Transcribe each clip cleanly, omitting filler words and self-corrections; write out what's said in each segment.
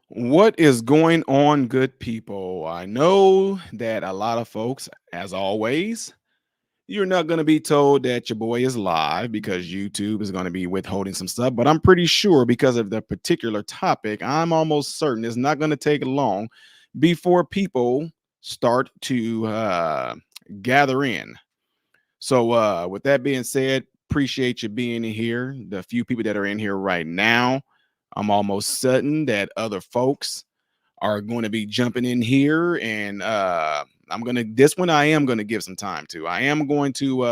What is going on, good people? I know that a lot of folks, as always, you're not going to be told that your boy is live because YouTube is going to be withholding some stuff. But I'm pretty sure because of the particular topic, I'm almost certain it's not going to take long before people start to gather in. So, with that being said, appreciate you being in here. The few people that are in here right now, I'm almost certain that other folks are going to be jumping in here, and I'm gonna this one I am going to give some time to. I am going to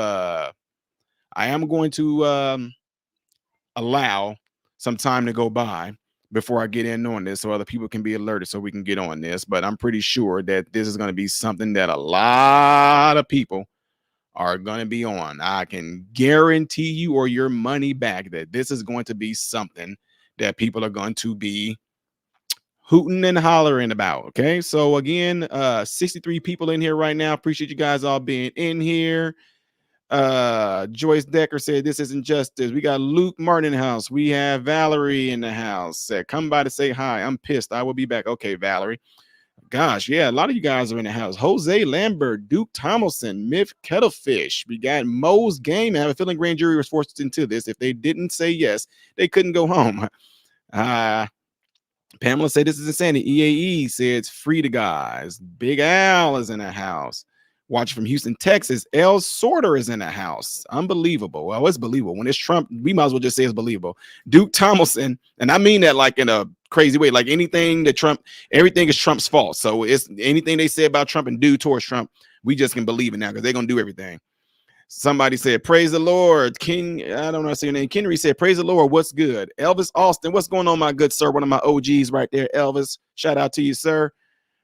allow some time to go by before I get in on this so other people can be alerted so we can get on this. But I'm pretty sure that this is going to be something that a lot of people are going to be on. I can guarantee you or your money back that this is going to be something that people are going to be hooting and hollering about. Okay. So again, 63 people in here right now. Appreciate you guys all being in here. Joyce Decker said this isn't justice. We got Luke Martin in the house. We have Valerie in the house. Said, come by to say hi. I'm pissed. I will be back. Okay, Valerie. Gosh, yeah, a lot of you guys are in the house. Jose Lambert, Duke Tomlinson, Myth Kettlefish. We got Mo's Game. I have a feeling grand jury was forced into this. If they didn't say yes, they couldn't go home. Pamela said this is insanity. EAE says free to guys. Big Al is in the house. Watching from Houston, Texas. L Sorter is in the house. Unbelievable. Well, it's believable. When it's Trump, we might as well just say it's believable. Duke Tomlinson, and I mean that like in a crazy way. Like anything that Trump, everything is Trump's fault. So it's anything they say about Trump and do towards Trump, we just can believe it now because they're gonna do everything. Somebody said, praise the Lord. King, I don't know how to say your name. Kenry said, praise the Lord. What's good? Elvis Austin, what's going on, my good sir? One of my OGs right there, Elvis. Shout out to you, sir.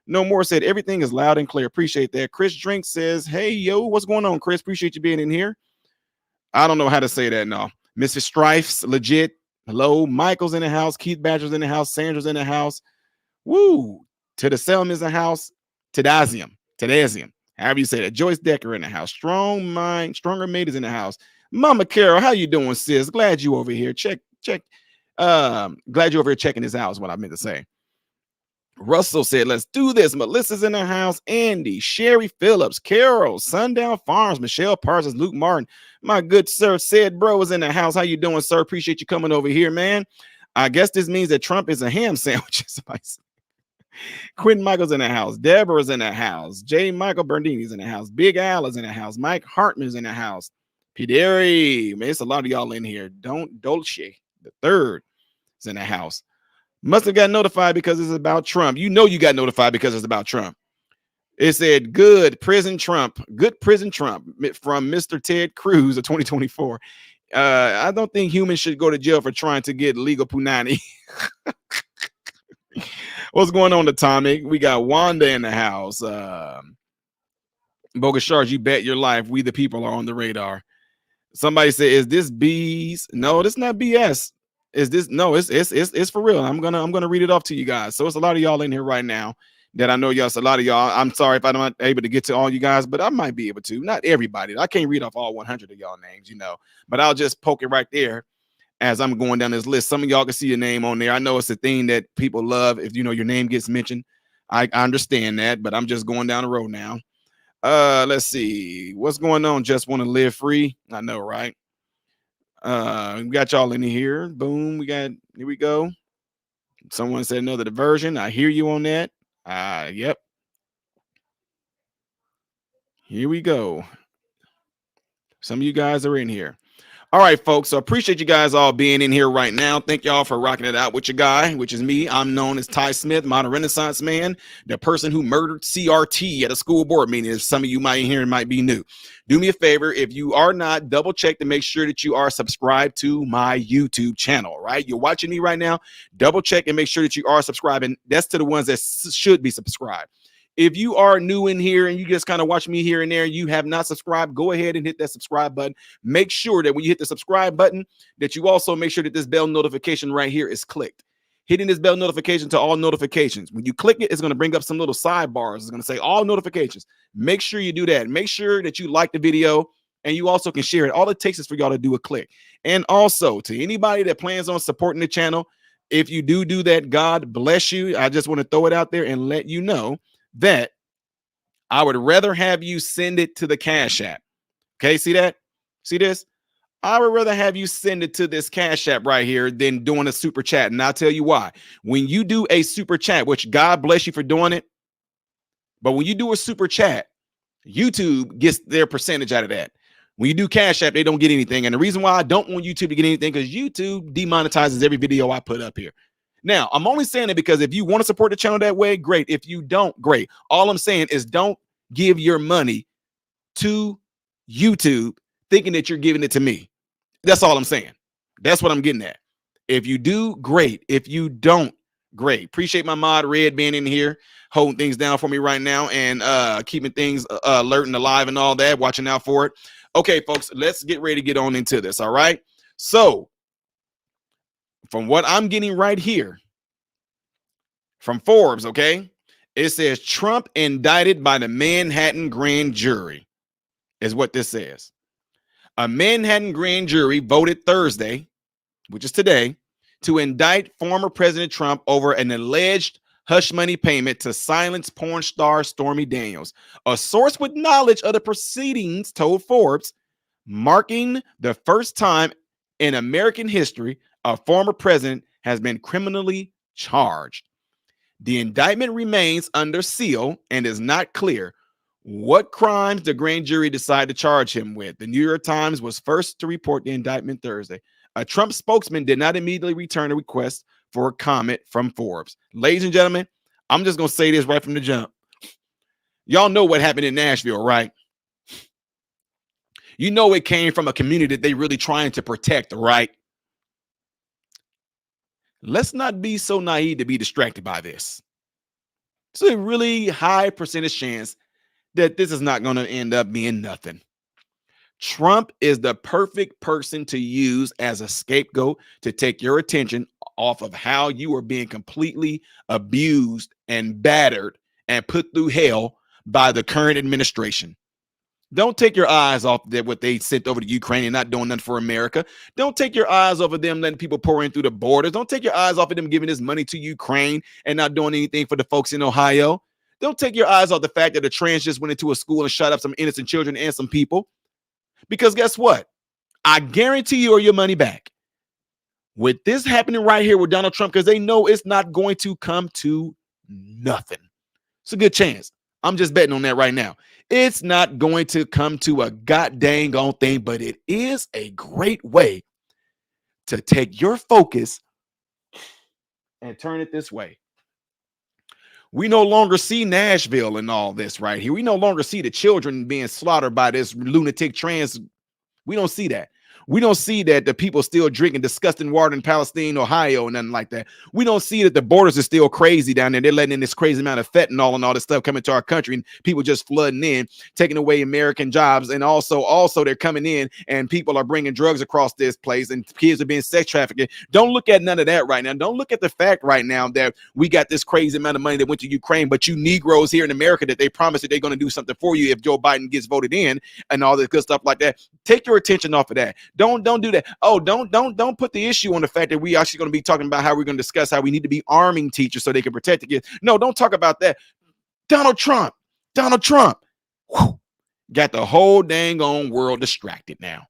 No More said, everything is loud and clear. Appreciate that. Chris Drink says, hey, yo, what's going on, Chris? Appreciate you being in here. I don't know how to say that, no. Mrs. Strife's legit. Hello. Michael's in the house. Keith Badger's in the house. Sandra's in the house. Woo. To the Selman's in the house. Tadazium. However you say that. Joyce Decker in the house. Stronger Mate is in the house. Mama Carol, how you doing, sis? Glad you over here. Check. Glad you over here checking this out is what I meant to say. Russell said, let's do this. Melissa's in the house. Andy, Sherry Phillips, Carol, Sundown Farms, Michelle Parsons, Luke Martin. My good sir, said bro is in the house. How you doing, sir? Appreciate you coming over here, man. I guess this means that Trump is a ham sandwich. Quentin Michael's in the house. Deborah's in the house. J. Michael Bernardini's in the house. Big Al is in the house. Mike Hartman's in the house. Pideri, man, it's a lot of y'all in here. Don't Dolce, the third, is in the house. Must have got notified because it's about Trump. You know you got notified because it's about Trump. It said, good prison Trump from Mr. Ted Cruz of 2024. I don't think humans should go to jail for trying to get legal punani. What's going on, Atomic? We got Wanda in the house. Bogus Sharks, you bet your life we the people are on the radar. Somebody said, is this BS? No, this is not BS. Is this no? It's for real. I'm gonna read it off to you guys. So it's a lot of y'all in here right now that I know y'all. It's a lot of y'all. I'm sorry if I'm not able to get to all you guys, but I might be able to. Not everybody. I can't read off all 100 of y'all names, but I'll just poke it right there as I'm going down this list. Some of y'all can see your name on there. I know it's a thing that people love if your name gets mentioned. I understand that, but I'm just going down the road now. Let's see what's going on. Just want to live free. I know, right? We got y'all in here. Boom. Here we go. Someone said another diversion. I hear you on that. Yep. Here we go. Some of you guys are in here. All right, folks. So appreciate you guys all being in here right now. Thank y'all for rocking it out with your guy, which is me. I'm known as Ty Smith, modern Renaissance man, the person who murdered CRT at a school board meeting. If some of you might hear, it might be new. Do me a favor. If you are not, double check to make sure that you are subscribed to my YouTube channel, right? You're watching me right now. Double check and make sure that you are subscribing. That's to the ones that should be subscribed. If you are new in here and you just kind of watch me here and there, you have not subscribed, go ahead and hit that subscribe button. Make sure that when you hit the subscribe button, that you also make sure that this bell notification right here is clicked. Hitting this bell notification to all notifications. When you click it, it's going to bring up some little sidebars. It's going to say all notifications. Make sure you do that. Make sure that you like the video and you also can share it. All it takes is for y'all to do a click. And also to anybody that plans on supporting the channel, If you do that, God bless you. I just want to throw it out there and let you know that I would rather have you send it to the Cash App. Okay, see that? See this? I would rather have you send it to this Cash App right here than doing a super chat. And I'll tell you why. When you do a super chat, which God bless you for doing it, but when you do a super chat, YouTube gets their percentage out of that. When you do Cash App, they don't get anything. And the reason why I don't want YouTube to get anything, because YouTube demonetizes every video I put up here. Now, I'm only saying it because if you want to support the channel that way, great. If you don't, great. All I'm saying is don't give your money to YouTube thinking that you're giving it to me. That's all I'm saying. That's what I'm getting at. If you do, great. If you don't, great. Appreciate my mod Red being in here, holding things down for me right now and keeping things alert and alive and all that, watching out for it. Okay, folks, let's get ready to get on into this. All right. So from what I'm getting right here from Forbes, okay, it says Trump indicted by the Manhattan grand jury is what this says. A Manhattan grand jury voted Thursday, which is today, to indict former President Trump over an alleged hush money payment to silence porn star Stormy Daniels. A source with knowledge of the proceedings told Forbes, marking the first time in American history a former president has been criminally charged. The indictment remains under seal and is not clear what crimes the grand jury decided to charge him with. The New York Times was first to report the indictment Thursday. A Trump spokesman did not immediately return a request for a comment from Forbes. Ladies and gentlemen, I'm just going to say this right from the jump. Y'all know what happened in Nashville, right? You know it came from a community that they really trying to protect, right? Let's not be so naive to be distracted by this. It's a really high percentage chance that this is not going to end up being nothing. Trump is the perfect person to use as a scapegoat to take your attention off of how you are being completely abused and battered and put through hell by the current administration. Don't take your eyes off that what they sent over to Ukraine and not doing nothing for America. Don't take your eyes off of them letting people pour in through the borders. Don't take your eyes off of them giving this money to Ukraine and not doing anything for the folks in Ohio. Don't take your eyes off the fact that the trans just went into a school and shot up some innocent children and some people. Because guess what? I guarantee you your money back. With this happening right here with Donald Trump, because they know it's not going to come to nothing. It's a good chance. I'm just betting on that right now. It's not going to come to a god dang on thing, but it is a great way to take your focus and turn it this way. We no longer see Nashville and all this right here. We no longer see the children being slaughtered by this lunatic trans. We don't see that. We don't see that the people still drinking disgusting water in Palestine, Ohio, and nothing like that. We don't see that the borders are still crazy down there. They're letting in this crazy amount of fentanyl and all this stuff coming to our country, and people just flooding in, taking away American jobs. And also they're coming in and people are bringing drugs across this place and kids are being sex trafficked. Don't look at none of that right now. Don't look at the fact right now that we got this crazy amount of money that went to Ukraine, but you Negroes here in America that they promised that they're going to do something for you if Joe Biden gets voted in and all this good stuff like that. Take your attention off of that. Don't do that. Oh, don't put the issue on the fact that we actually going to be talking about how we're going to discuss how we need to be arming teachers so they can protect the kids. No, don't talk about that. Donald Trump whew, got the whole dang on world distracted now.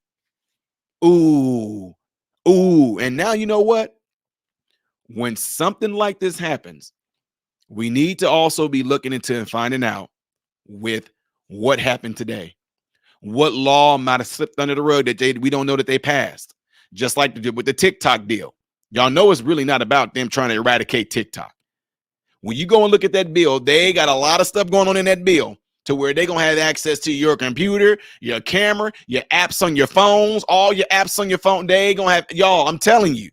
Ooh. And now you know what? When something like this happens, we need to also be looking into and finding out with what happened today. What law might have slipped under the rug that we don't know that they passed, just like with the TikTok deal. Y'all know it's really not about them trying to eradicate TikTok. When you go and look at that bill, they got a lot of stuff going on in that bill to where they're going to have access to your computer, your camera, your apps on your phones, all your apps on your phone. They going to have, y'all, I'm telling you,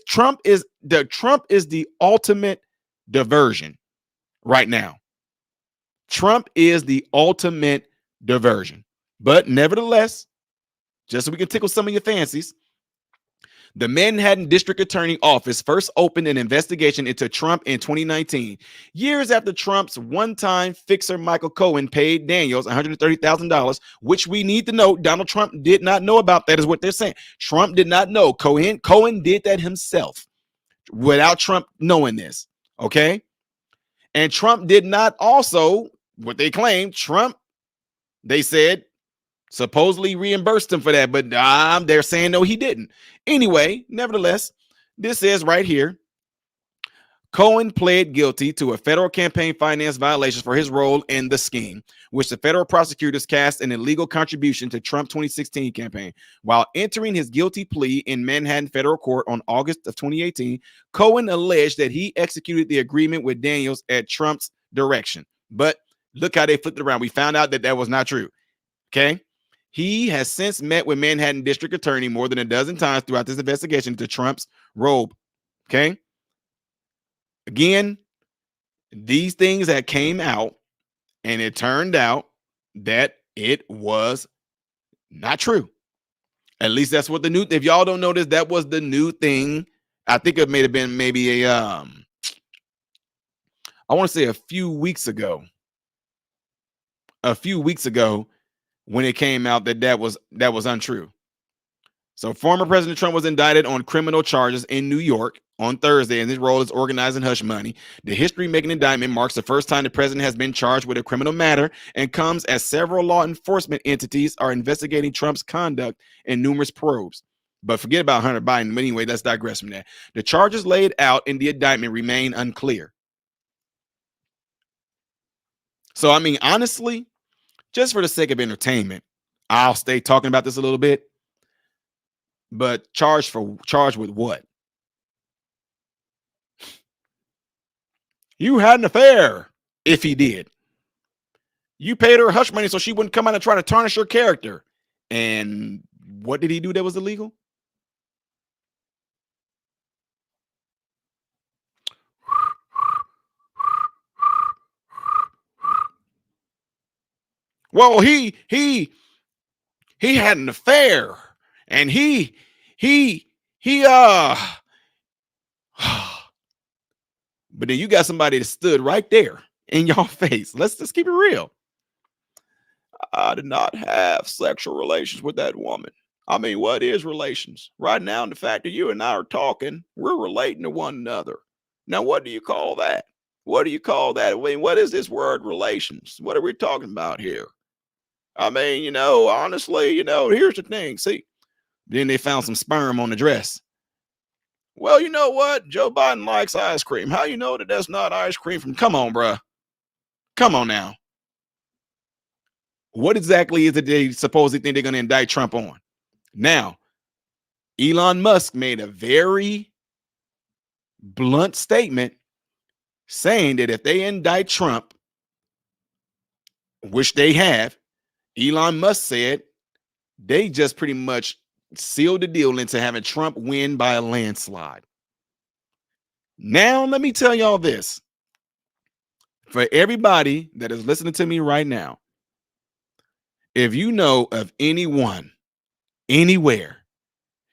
Trump is the ultimate diversion right now. Trump is the ultimate diversion. But nevertheless, just so we can tickle some of your fancies, The Manhattan District Attorney Office first opened an investigation into Trump in 2019, years after Trump's one-time fixer Michael Cohen paid Daniels $130,000, which we need to know Donald Trump did not know about. That is what they're saying. Trump did not know. Cohen did that himself without Trump knowing this. Okay. And Trump did not also, what they claimed, they said, supposedly reimbursed him for that, but they're saying no, he didn't. Anyway, nevertheless, this says right here, Cohen pled guilty to a federal campaign finance violation for his role in the scheme, which the federal prosecutors cast an illegal contribution to Trump's 2016 campaign. While entering his guilty plea in Manhattan federal court on August of 2018, Cohen alleged that he executed the agreement with Daniels at Trump's direction. But look how they flipped it around. We found out that that was not true. Okay. He has since met with Manhattan District Attorney more than a dozen times throughout this investigation into Trump's robe. Okay. Again, these things that came out, and it turned out that it was not true. At least that's what the new, if y'all don't notice, that was the new thing. I think it may have been maybe I want to say a few weeks ago when it came out that was untrue. So former President Trump was indicted on criminal charges in New York on Thursday, and his role is organizing hush money. The history-making indictment marks the first time the president has been charged with a criminal matter and comes as several law enforcement entities are investigating Trump's conduct in numerous probes. But forget about Hunter Biden. But anyway, let's digress from that. The charges laid out in the indictment remain unclear. So, I mean, honestly, just for the sake of entertainment, I'll stay talking about this a little bit. But charged with what? You had an affair. If he did, you paid her hush money so she wouldn't come out and try to tarnish your character. And what did he do that was illegal? Well, he had an affair, and he but then you got somebody that stood right there in your face. Let's just keep it real. I did not have sexual relations with that woman. I mean, what is relations? Right now, the fact that you and I are talking, we're relating to one another. Now, what do you call that? What do you call that? I mean, what is this word relations? What are we talking about here? I mean, honestly, here's the thing. See, then they found some sperm on the dress. Well, you know what? Joe Biden likes ice cream. How you know that that's not ice cream from? Come on, bruh. Come on now. What exactly is it they supposedly think they're going to indict Trump on? Now, Elon Musk made a very blunt statement saying that if they indict Trump, which they have, Elon Musk said they just pretty much sealed the deal into having Trump win by a landslide. Now, let me tell y'all this. For everybody that is listening to me right now, if you know of anyone, anywhere,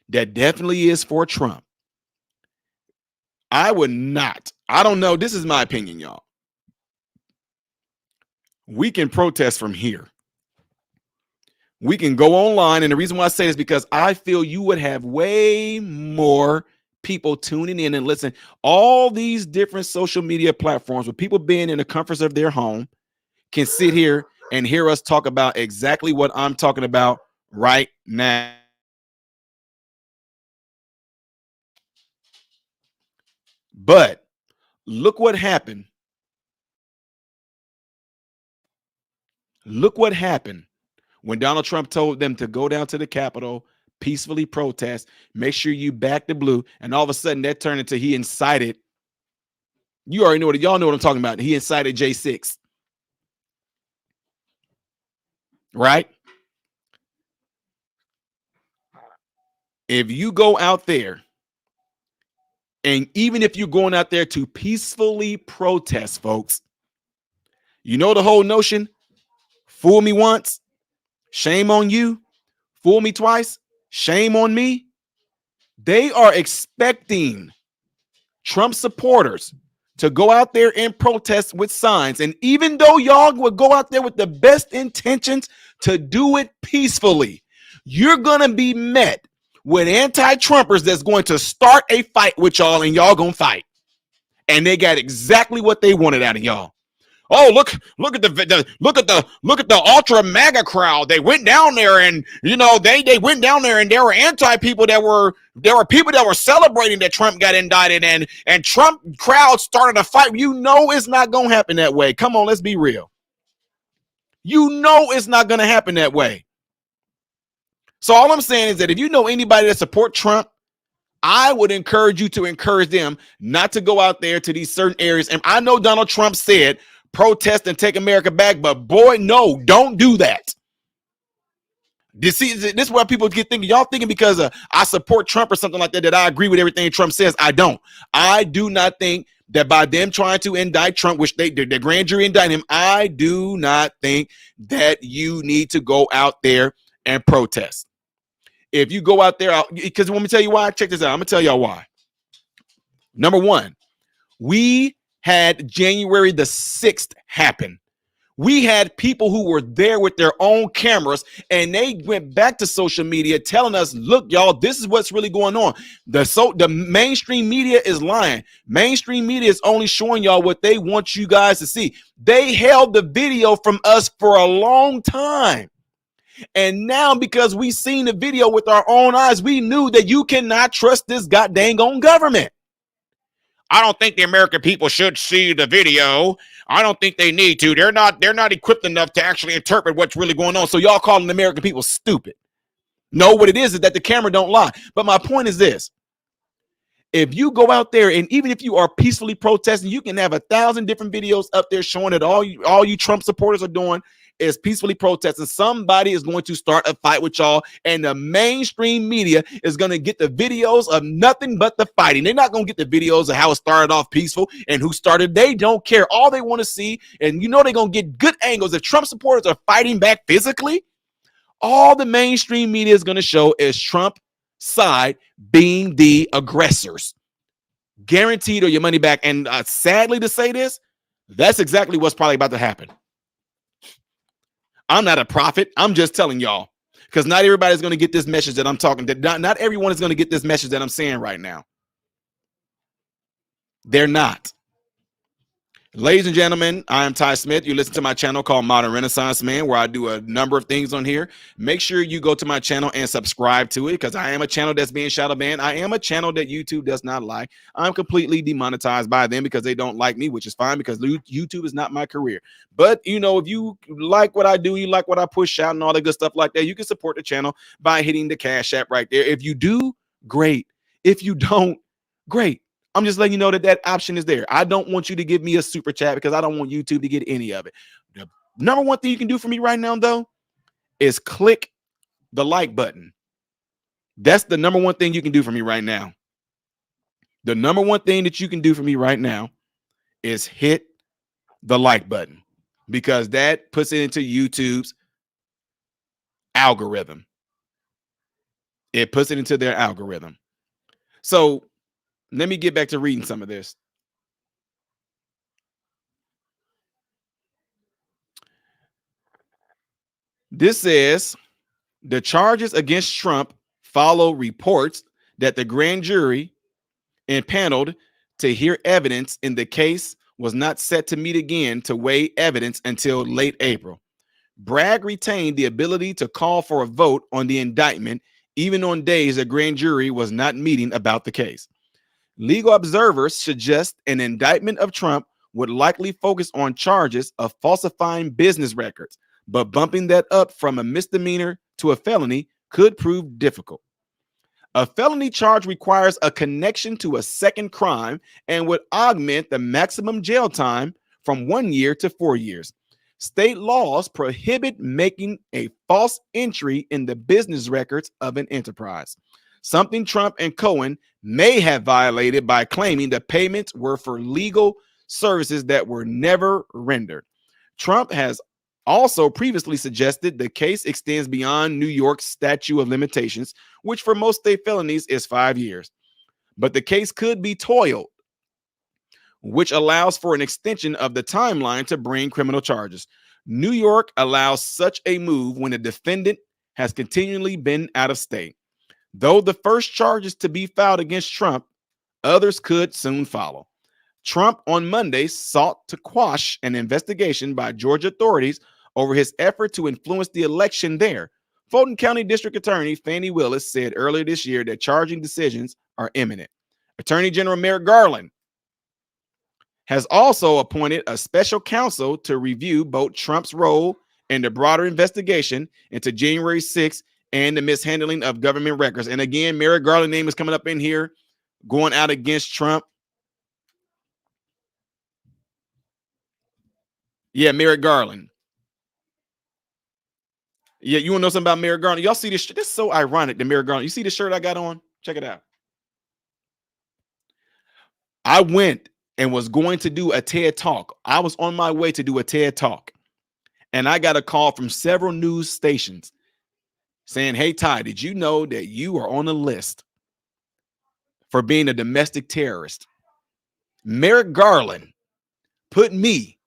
that definitely is for Trump, I would not. I don't know. This is my opinion, y'all. We can protest from here. We can go online. And the reason why I say this is because I feel you would have way more people tuning in and listen. All these different social media platforms with people being in the comforts of their home can sit here and hear us talk about exactly what I'm talking about right now. But look what happened. Look what happened when Donald Trump told them to go down to the Capitol, peacefully protest, make sure you back the blue, and all of a sudden that turned into he incited. You already know what y'all know what I'm talking about. He incited J6. Right? If you go out there, and even if you're going out there to peacefully protest, folks, you know the whole notion, fool me once, shame on you. Fool me twice, shame on me. They are expecting Trump supporters to go out there and protest with signs. And even though y'all would go out there with the best intentions to do it peacefully, you're going to be met with anti-Trumpers that's going to start a fight with y'all, and y'all going to fight. And they got exactly what they wanted out of y'all. Oh, look at the ultra MAGA crowd. They went down there, and they went down there, and there were anti-people there were people that were celebrating that Trump got indicted, and Trump crowd started a fight. It's not gonna happen that way. Come on, let's be real. It's not gonna happen that way. So all I'm saying is that if you know anybody that support Trump, I would encourage you to encourage them not to go out there to these certain areas. And I know Donald Trump said protest and take America back, but boy, no, don't do that. This is where people get thinking. Y'all thinking because I support Trump or something like that I agree with everything Trump says. I don't. I do not think that by them trying to indict Trump, which the grand jury indict him, I do not think that you need to go out there and protest. If you go out there, because let me tell you why. Check this out. I'm gonna tell y'all why. Number one, we had January the 6th happen. We had people who were there with their own cameras, and they went back to social media telling us, look, y'all, this is what's really going on. The mainstream media is lying. Mainstream media is only showing y'all what they want you guys to see. They held the video from us for a long time. And now, because we seen the video with our own eyes, we knew that you cannot trust this goddamn government. I don't think the American people should see the video. I don't think they need to. They're not equipped enough to actually interpret what's really going on. So y'all calling the American people stupid. No, what it is that the camera don't lie. But my point is this. If you go out there, and even if you are peacefully protesting, you can have 1,000 different videos up there showing that all you Trump supporters are doing is peacefully protesting. Somebody is going to start a fight with y'all, and the mainstream media is going to get the videos of nothing but the fighting. They're not going to get the videos of how it started off peaceful and who started. They don't care. All they want to see, and they're going to get good angles. If Trump supporters are fighting back physically, all the mainstream media is going to show is Trump side being the aggressors. Guaranteed or your money back. And sadly to say this, that's exactly what's probably about to happen. I'm not a prophet. I'm just telling y'all, because not everybody's going to get this message that I'm talking. Not everyone is going to get this message that I'm saying right now. They're not. Ladies and gentlemen, I am Ty Smith. You listen to my channel called Modern Renaissance Man, where I do a number of things on here. Make sure you go to my channel and subscribe to it, because I am a channel that's being shadow banned. I am a channel that YouTube does not like. I'm completely demonetized by them because they don't like me, which is fine, because YouTube is not my career. But, if you like what I do, you like what I push out and all the good stuff like that, you can support the channel by hitting the Cash App right there. If you do, great. If you don't, great. I'm just letting you know that option is there. I don't want you to give me a super chat because I don't want YouTube to get any of it. The number one thing you can do for me right now, though, is click the like button. That's the number one thing you can do for me right now. The number one thing that you can do for me right now is hit the like button, because that puts it into YouTube's algorithm. It puts it into their algorithm. So let me get back to reading some of this. This says the charges against Trump follow reports that the grand jury impaneled to hear evidence in the case was not set to meet again to weigh evidence until late April. Bragg retained the ability to call for a vote on the indictment, even on days the grand jury was not meeting about the case. Legal observers suggest an indictment of Trump would likely focus on charges of falsifying business records, but bumping that up from a misdemeanor to a felony could prove difficult. A felony charge requires a connection to a second crime and would augment the maximum jail time from 1 year to 4 years. State laws prohibit making a false entry in the business records of an enterprise, something Trump and Cohen may have violated by claiming the payments were for legal services that were never rendered. Trump has also previously suggested the case extends beyond New York's statute of limitations, which for most state felonies is 5 years. But the case could be toiled, which allows for an extension of the timeline to bring criminal charges. New York allows such a move when a defendant has continually been out of state. Though the first charges to be filed against Trump, others could soon follow. Trump on Monday sought to quash an investigation by Georgia authorities over his effort to influence the election there. Fulton County District Attorney Fani Willis said earlier this year that charging decisions are imminent. Attorney General Merrick Garland has also appointed a special counsel to review both Trump's role in the broader investigation into January 6th and the mishandling of government records. And again, Merrick Garland's name is coming up in here, going out against Trump. Yeah, Merrick Garland. Yeah, you want to know something about Merrick Garland? Y'all see this? This is so ironic, the Merrick Garland. You see the shirt I got on? Check it out. I went and was going to do a TED Talk. I was on my way to do a TED Talk. And I got a call from several news stations saying, hey, Ty, did you know that you are on a list for being a domestic terrorist? Merrick Garland put me.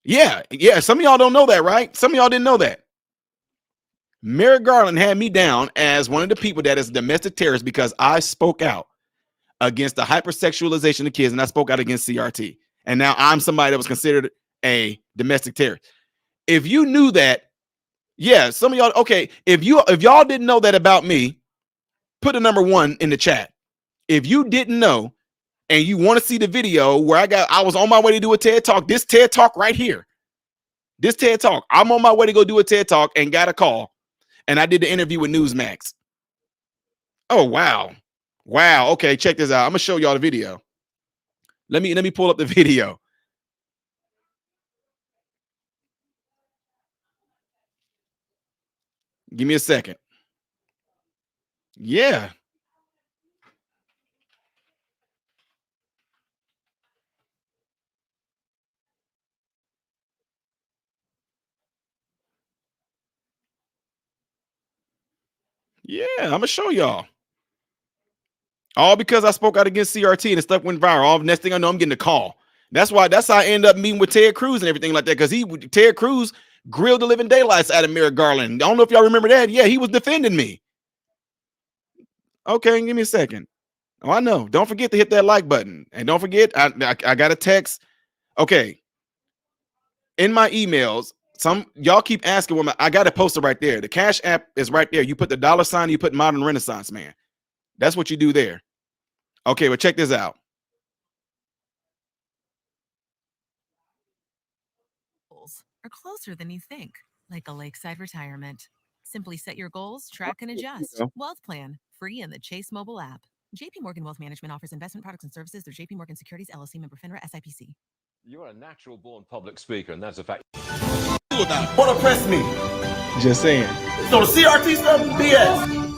Yeah. Some of y'all don't know that, right? Some of y'all didn't know that. Merrick Garland had me down as one of the people that is a domestic terrorist because I spoke out against the hypersexualization of kids and I spoke out against CRT. And now I'm somebody that was considered a domestic terrorist. If you knew that, yeah, some of y'all, okay, if y'all didn't know that about me, put a number 1 in the chat. If you didn't know and you want to see the video where I was on my way to do a TED Talk, this TED Talk right here, this TED Talk, I'm on my way to go do a TED Talk and got a call. And I did the interview with Newsmax. Oh, wow. Wow. Okay, check this out. I'm going to show y'all the video. Let me pull up the video. Give me a second. Yeah. Yeah, I'm going to show y'all. All because I spoke out against CRT and the stuff went viral. All next thing I know, I'm getting a call. That's how I end up meeting with Ted Cruz and everything like that. Because Ted Cruz grilled the living daylights out of Merrick Garland. I don't know if y'all remember that. Yeah, he was defending me. Okay, give me a second. Oh, I know. Don't forget to hit that like button. And don't forget, I got a text. Okay. In my emails, some y'all keep asking what I got a poster right there. The Cash App is right there. You put the $, you put Modern Renaissance Man. That's what you do there. Okay, well, check this out. Are closer than you think, like a lakeside retirement. Simply set your goals, track, and adjust. Wealth Plan, free in the Chase mobile app. JP Morgan Wealth Management offers investment products and services through JP Morgan Securities LLC, member FINRA SIPC. You are a natural born public speaker, and that's a fact. Want to press me? Just saying. So the CRT stuff, BS.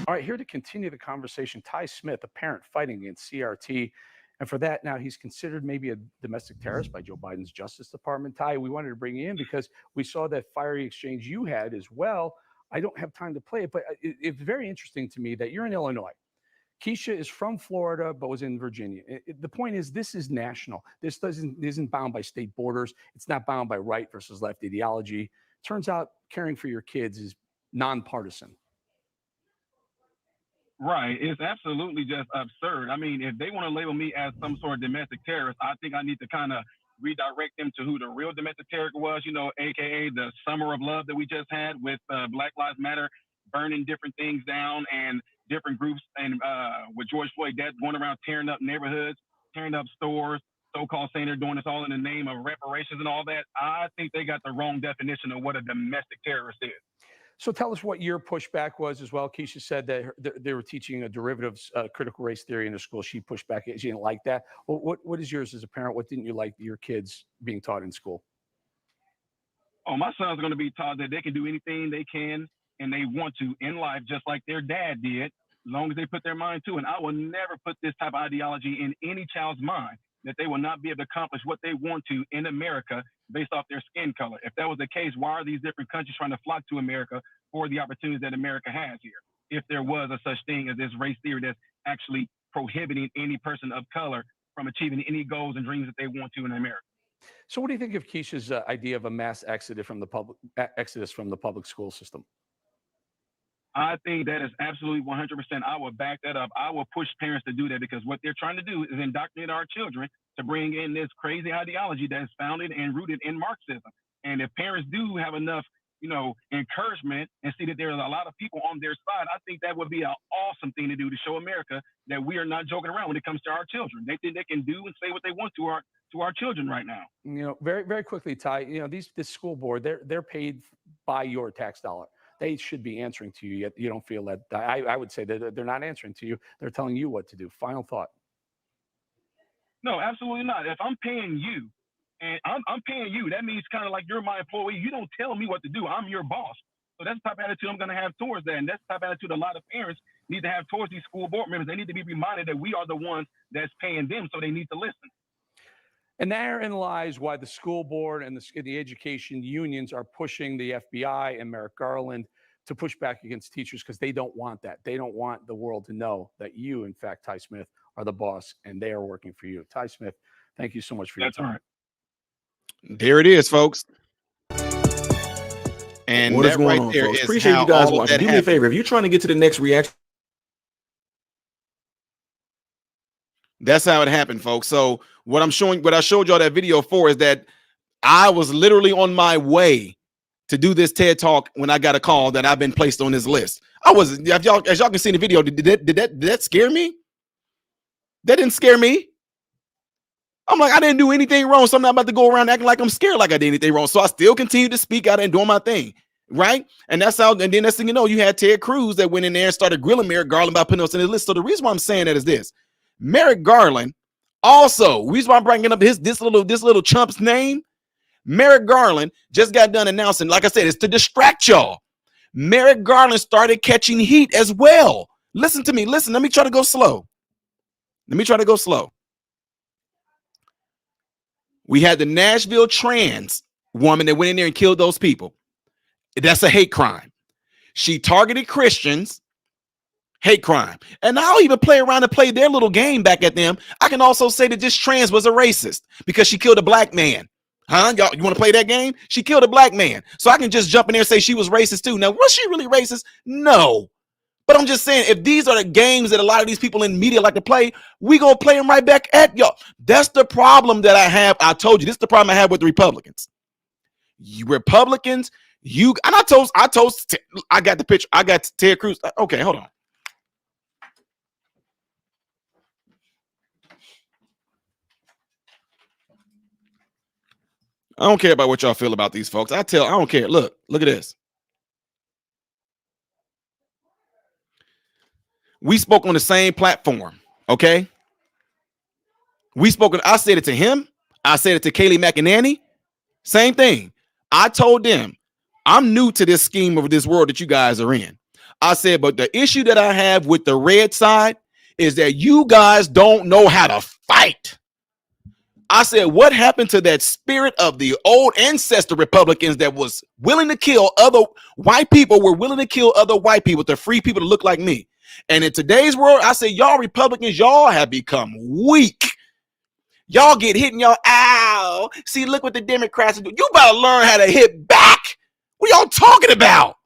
All right, here to continue the conversation, Ty Smith, a parent fighting against CRT. And for that, now he's considered maybe a domestic terrorist by Joe Biden's Justice Department. Ty, we wanted to bring you in because we saw that fiery exchange you had as well. I don't have time to play it, but it's very interesting to me that you're in Illinois. Keisha is from Florida, but was in Virginia. The point is, this is national. This isn't bound by state borders. It's not bound by right versus left ideology. Turns out caring for your kids is nonpartisan. Right. It's absolutely just absurd. I mean, if they want to label me as some sort of domestic terrorist, I think I need to kind of redirect them to who the real domestic terrorist was, AKA the summer of love that we just had with Black Lives Matter burning different things down and different groups. And with George Floyd, that's going around tearing up neighborhoods, tearing up stores, so-called saying they're doing this all in the name of reparations and all that. I think they got the wrong definition of what a domestic terrorist is. So tell us what your pushback was as well. Keisha said that they were teaching a derivatives critical race theory in the school. She pushed back. She didn't like that. Well, what is yours as a parent? What didn't you like your kids being taught in school? Oh, my son's going to be taught that they can do anything they can and they want to in life, just like their dad did, as long as they put their mind to it. And I will never put this type of ideology in any child's mind. that they will not be able to accomplish what they want to in America based off their skin color. If that was the case, why are these different countries trying to flock to America for the opportunities that America has here? If there was a such thing as this race theory that's actually prohibiting any person of color from achieving any goals and dreams that they want to in America. So what do you think of Keisha's idea of a mass exodus from the public school system? I think that is absolutely 100%. I will back that up. I will push parents to do that because what they're trying to do is indoctrinate our children to bring in this crazy ideology that is founded and rooted in Marxism. And if parents do have enough, encouragement and see that there's a lot of people on their side, I think that would be an awesome thing to do to show America that we are not joking around when it comes to our children. They think they can do and say what they want to our children right now. Very, very quickly, Ty, this school board, they're paid by your tax dollar. They should be answering to you, yet you don't feel that. I would say that they're not answering to you. They're telling you what to do. Final thought. No, absolutely not. If I'm paying you, and I'm paying you, that means kind of like you're my employee. You don't tell me what to do. I'm your boss. So that's the type of attitude I'm going to have towards that. And that's the type of attitude a lot of parents need to have towards these school board members. They need to be reminded that we are the ones that's paying them, so they need to listen. And therein lies why the school board and the education unions are pushing the FBI and Merrick Garland to push back against teachers, because they don't want that. They don't want the world to know that you, in fact, Ty Smith, are the boss and they are working for you. Ty Smith, thank you so much for your time. Right. There it is, folks. And what is going on, folks? Appreciate you guys watching. Do me a favor, if you're trying to get to the next reaction. That's how it happened, folks. So what I showed y'all that video for is that I was literally on my way to do this TED Talk when I got a call that I've been placed on this list. As y'all can see in the video, did that scare me? That didn't scare me. I'm like, I didn't do anything wrong, so I'm not about to go around acting like I'm scared like I did anything wrong. So I still continue to speak out and doing my thing, right? And that's how. And then next thing you know, you had Ted Cruz that went in there and started grilling Merrick Garland about putting us in his list. So the reason why I'm saying that is this: Merrick Garland, also, the reason why I'm bringing up this little chump's name, Merrick Garland just got done announcing, like I said, it's to distract y'all. Merrick Garland started catching heat as well. Listen to me. Listen, let me try to go slow. We had the Nashville trans woman that went in there and killed those people. That's a hate crime. She targeted Christians. Hate crime. And I'll even play around and play their little game back at them. I can also say that this trans was a racist because she killed a black man. Huh? Y'all, you want to play that game? She killed a black man. So I can just jump in there and say she was racist too. Now, was she really racist? No. But I'm just saying, if these are the games that a lot of these people in media like to play, we gonna play them right back at y'all. That's the problem that I have. I told you, this is the problem I have with the Republicans. You Republicans, I got the picture. I got Ted Cruz. Okay, hold on. I don't care about what y'all feel about these folks. I don't care. Look at this. We spoke on the same platform, okay? I said it to him. I said it to Kayleigh McEnany. Same thing. I told them, I'm new to this scheme of this world that you guys are in. I said, but the issue that I have with the red side is that you guys don't know how to fight. I said, what happened to that spirit of the old ancestor Republicans that was willing to kill other white people, were willing to kill other white people to free people to look like me? And in today's world, I say, y'all Republicans, y'all have become weak. Y'all get hit and y'all, ow. See, look what the Democrats do. You better learn how to hit back. What y'all talking about?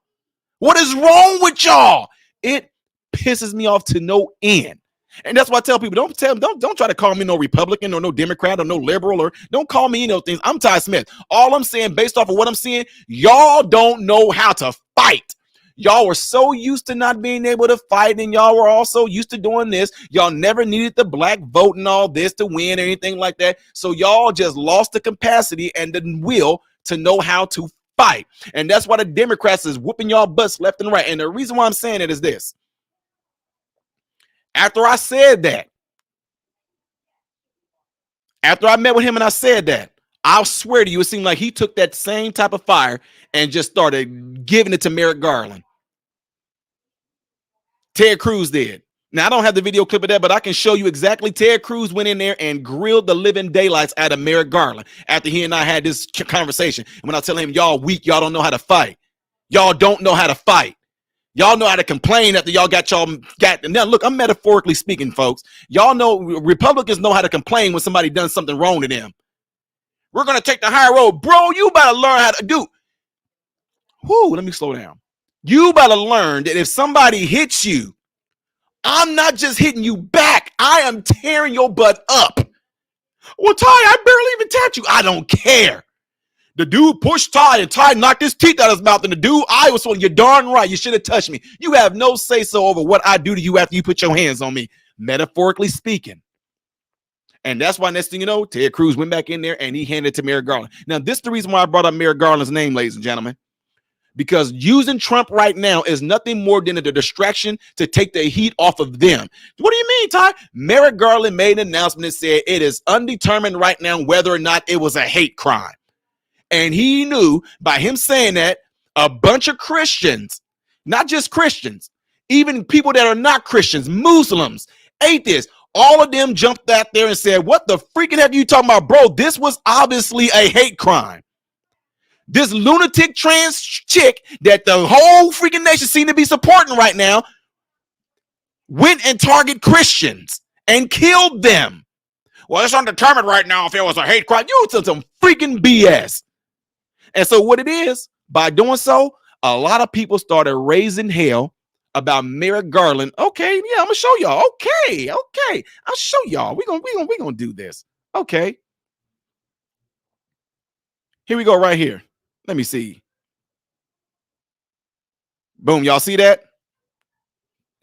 What is wrong with y'all? It pisses me off to no end. And that's why I tell people, don't try to call me no Republican or no Democrat or no liberal, or don't call me things. I'm Ty Smith. All I'm saying, based off of what I'm seeing, y'all don't know how to fight. Y'all were so used to not being able to fight, and y'all were also used to doing this. Y'all never needed the black vote and all this to win or anything like that. So y'all just lost the capacity and the will to know how to fight. And that's why the Democrats is whooping y'all butts left and right. And the reason why I'm saying it is this. After I said that, after I met with him and I said that, I'll swear to you, it seemed like he took that same type of fire and just started giving it to Merrick Garland. Ted Cruz did. Now, I don't have the video clip of that, but I can show you exactly. Ted Cruz went in there and grilled the living daylights out of Merrick Garland after he and I had this conversation. And when I tell him, y'all weak, y'all don't know how to fight. Y'all don't know how to fight. Y'all know how to complain after y'all got now look, I'm metaphorically speaking, folks. Y'all know Republicans know how to complain when somebody done something wrong to them. We're going to take the high road. Bro, you better learn how to do. Whoo, let me slow down. You better learn that if somebody hits you, I'm not just hitting you back. I am tearing your butt up. Well, Ty, I barely even tapped you. I don't care. The dude pushed Ty and Ty knocked his teeth out of his mouth. And the dude, I was saying, you're darn right. You should have touched me. You have no say-so over what I do to you after you put your hands on me, metaphorically speaking. And that's why next thing you know, Ted Cruz went back in there and he handed it to Merrick Garland. Now, this is the reason why I brought up Merrick Garland's name, ladies and gentlemen. Because using Trump right now is nothing more than a distraction to take the heat off of them. What do you mean, Ty? Merrick Garland made an announcement that said it is undetermined right now whether or not it was a hate crime. And he knew by him saying that a bunch of Christians, not just Christians, even people that are not Christians, Muslims, atheists, all of them jumped out there and said, what the freaking heck are you talking about, bro? This was obviously a hate crime. This lunatic trans chick that the whole freaking nation seemed to be supporting right now went and targeted Christians and killed them. Well, it's undetermined right now if it was a hate crime. You took some freaking BS. And so what it is, by doing so, a lot of people started raising hell about Merrick Garland. Okay, yeah, I'm gonna show y'all. Okay, I'll show y'all. We're gonna do this. Okay. Here we go right here. Let me see. Boom, y'all see that?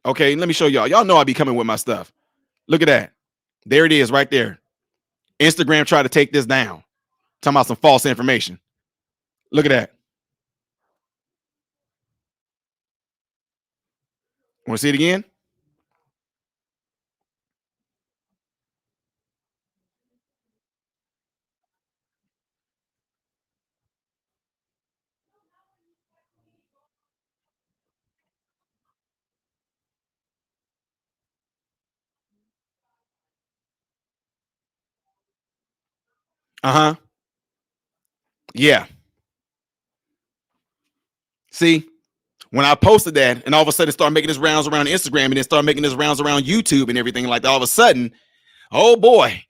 Okay, let me show y'all. Y'all know I be coming with my stuff. Look at that. There it is right there. Instagram tried to take this down. Talking about some false information. Look at that. Want to see it again? Uh-huh. Yeah. See, when I posted that and all of a sudden it started making its rounds around Instagram and then started making its rounds around YouTube and everything like that, all of a sudden, oh boy,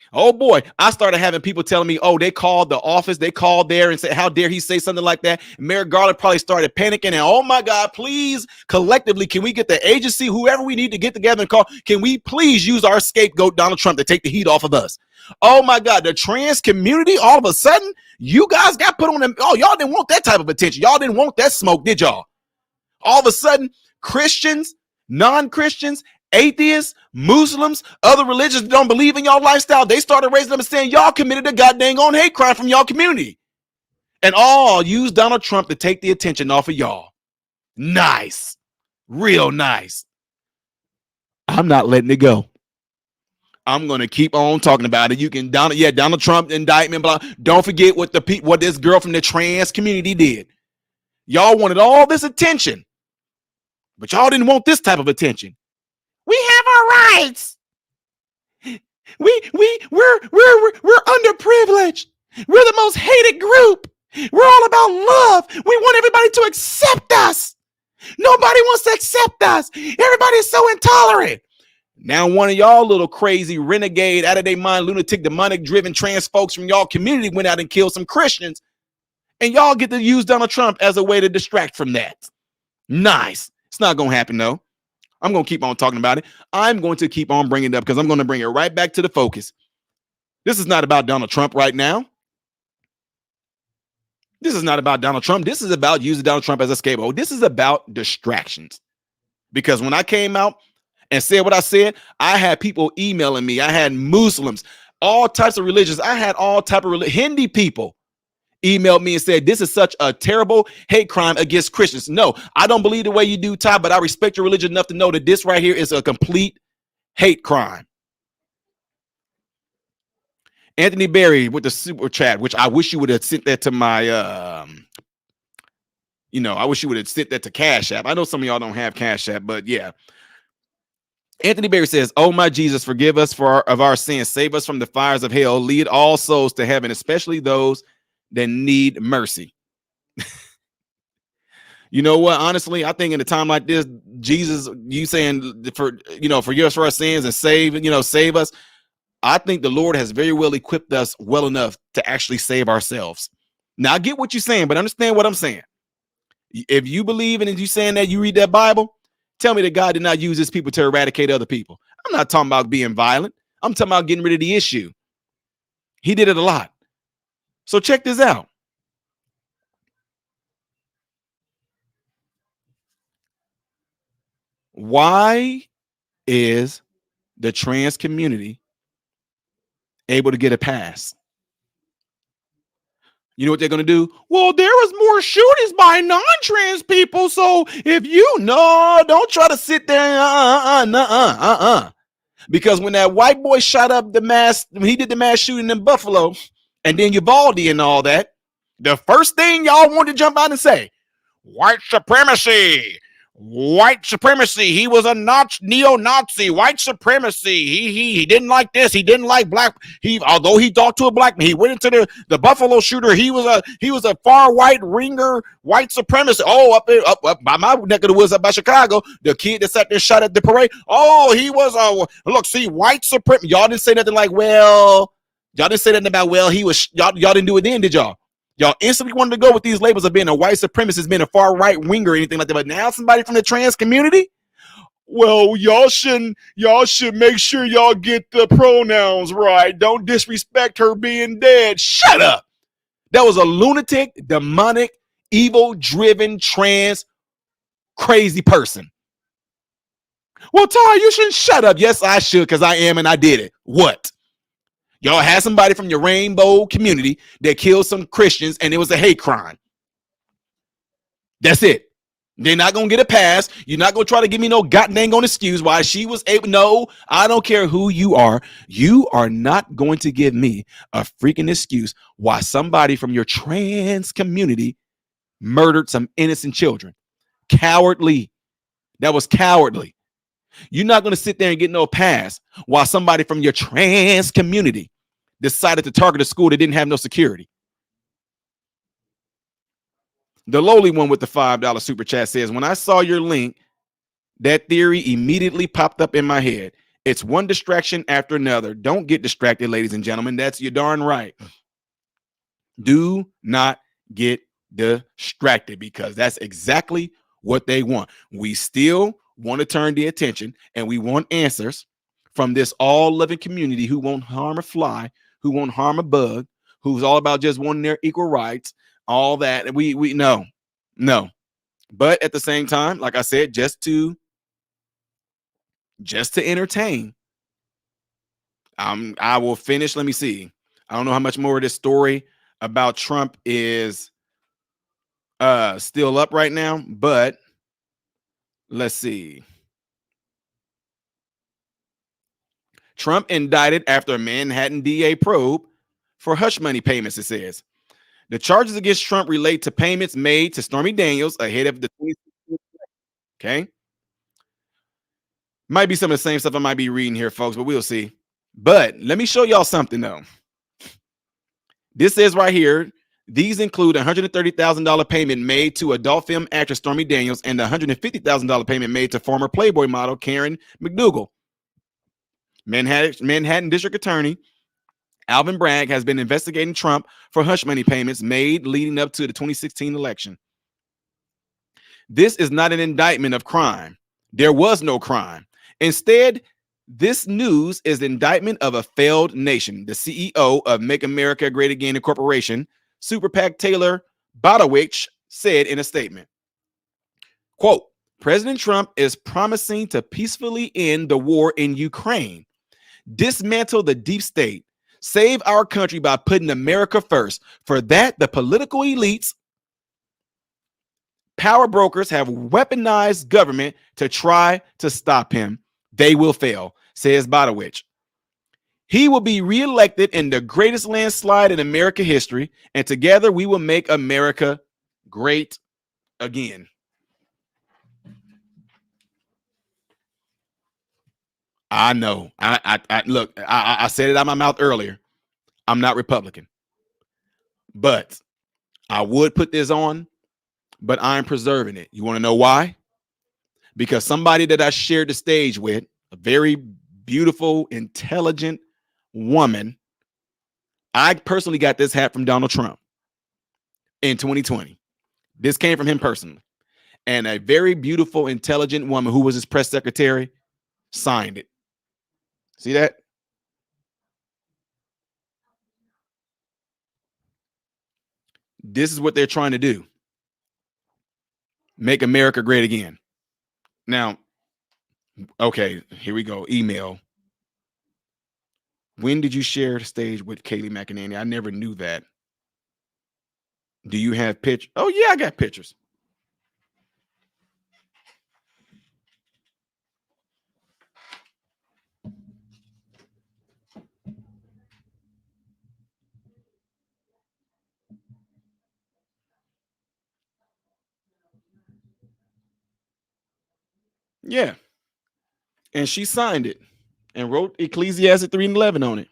I started having people telling me, oh, they called the office, they called there and said, how dare he say something like that? And Merrick Garland probably started panicking and, oh my God, please, collectively, can we get the agency, whoever we need to get together and call, can we please use our scapegoat, Donald Trump, to take the heat off of us? Oh my God, the trans community, all of a sudden, you guys got put on them. Oh, y'all didn't want that type of attention. Y'all didn't want that smoke, did y'all? All of a sudden, Christians, non-Christians, atheists, Muslims, other religions that don't believe in y'all lifestyle, they started raising them and saying y'all committed a goddamn on hate crime from y'all community. And all use Donald Trump to take the attention off of y'all. Nice. Real nice. I'm not letting it go. I'm going to keep on talking about it. You can, Donald Trump indictment, blah. Don't forget what this girl from the trans community did. Y'all wanted all this attention, but y'all didn't want this type of attention. We have our rights. We're underprivileged. We're the most hated group. We're all about love. We want everybody to accept us. Nobody wants to accept us. Everybody's so intolerant. Now one of y'all little crazy renegade, out of their mind, lunatic, demonic driven trans folks from y'all community went out and killed some Christians. And y'all get to use Donald Trump as a way to distract from that. Nice. It's not going to happen, though. I'm going to keep on talking about it. I'm going to keep on bringing it up because I'm going to bring it right back to the focus. This is not about Donald Trump right now. This is not about Donald Trump. This is about using Donald Trump as a scapegoat. This is about distractions. Because when I came out and said what I said, I had people emailing me. I had Muslims, all types of religions. I had all types of Hindi people emailed me and said, this is such a terrible hate crime against Christians. No, I don't believe the way you do, Ty, but I respect your religion enough to know that this right here is a complete hate crime. Anthony Berry with the super chat, which I wish you would have sent that to my, I wish you would have sent that to Cash App. I know some of y'all don't have Cash App, but yeah. Anthony Berry says, "Oh my Jesus, forgive us of our sins, save us from the fires of hell, lead all souls to heaven, especially those that need mercy." You know what? Honestly, I think in a time like this, Jesus, you saying for our sins and save us. I think the Lord has very well equipped us well enough to actually save ourselves. Now I get what you're saying, but understand what I'm saying. If you believe in it, you saying that you read that Bible, tell me that God did not use his people to eradicate other people. I'm not talking about being violent. I'm talking about getting rid of the issue. He did it a lot. So check this out. Why is the trans community able to get a pass? You know what they're going to do? Well, there was more shootings by non-trans people. So if don't try to sit there. Because when that white boy shot up when he did the mass shooting in Buffalo, and then Uvalde and all that, the first thing y'all wanted to jump out and say, white supremacy. White supremacy. He was a neo-Nazi. White supremacy. He didn't like this. He didn't like black. Although he talked to a black man, he went into the Buffalo shooter. He was a far white ringer, white supremacist. Oh, up by my neck of the woods, up by Chicago, the kid that sat there shot at the parade. Oh, he was white supremacy. Y'all didn't say nothing like, y'all didn't say nothing about he was. Y'all didn't do it then, did y'all? Y'all instantly wanted to go with these labels of being a white supremacist, being a far right winger, or anything like that. But now somebody from the trans community, well, y'all should make sure y'all get the pronouns right. Don't disrespect her being dead. Shut up. That was a lunatic, demonic, evil-driven, trans, crazy person. Well, Ty, you shouldn't shut up. Yes, I should, because I am and I did it. What? Y'all had somebody from your rainbow community that killed some Christians and it was a hate crime. That's it. They're not going to get a pass. You're not going to try to give me no goddamn excuse why she was able. No, I don't care who you are. You are not going to give me a freaking excuse why somebody from your trans community murdered some innocent children. Cowardly. That was cowardly. You're not going to sit there and get no pass while somebody from your trans community decided to target a school that didn't have no security. The lowly one with the $5 super chat says, when I saw your link, that theory immediately popped up in my head. It's one distraction after another. Don't get distracted, ladies and gentlemen. That's your darn right. Do not get distracted, because that's exactly what they want. We still want to turn the attention and we want answers from this all-loving community who won't harm a fly, who won't harm a bug, who's all about just wanting their equal rights, all that. We no. But at the same time, like I said, just to entertain, I will finish. Let me see. I don't know how much more of this story about Trump is still up right now, but let's see. Trump indicted after a Manhattan DA probe for hush money payments, it says. The charges against Trump relate to payments made to Stormy Daniels ahead of the 2016. Okay. Might be some of the same stuff I might be reading here, folks, but we'll see. But let me show y'all something, though. This says right here, these include a $130,000 payment made to adult film actress Stormy Daniels and a $150,000 payment made to former Playboy model Karen McDougal. Manhattan District Attorney Alvin Bragg has been investigating Trump for hush money payments made leading up to the 2016 election. This is not an indictment of crime. There was no crime. Instead, this news is the indictment of a failed nation. The CEO of Make America Great Again Incorporation, Super PAC Taylor Botowich, said in a statement, quote, President Trump is promising to peacefully end the war in Ukraine, dismantle the deep state, save our country by putting America first. For that, the political elites, power brokers have weaponized government to try to stop him. They will fail, says Botowich. He will be reelected in the greatest landslide in American history, and together we will make America great again. I know. I look, I said it out of my mouth earlier. I'm not Republican, but I would put this on, but I'm preserving it. You want to know why? Because somebody that I shared the stage with, a very beautiful, intelligent woman, I personally got this hat from Donald Trump in 2020. This came from him personally. And a very beautiful, intelligent woman who was his press secretary signed it. See that? This is what they're trying to do. Make America great again. Now, okay, here we go. Email. When did you share the stage with Kayleigh McEnany? I never knew that. Do you have pictures? Oh, yeah, I got pictures. Yeah. And she signed it and wrote Ecclesiastes 3:11 on it.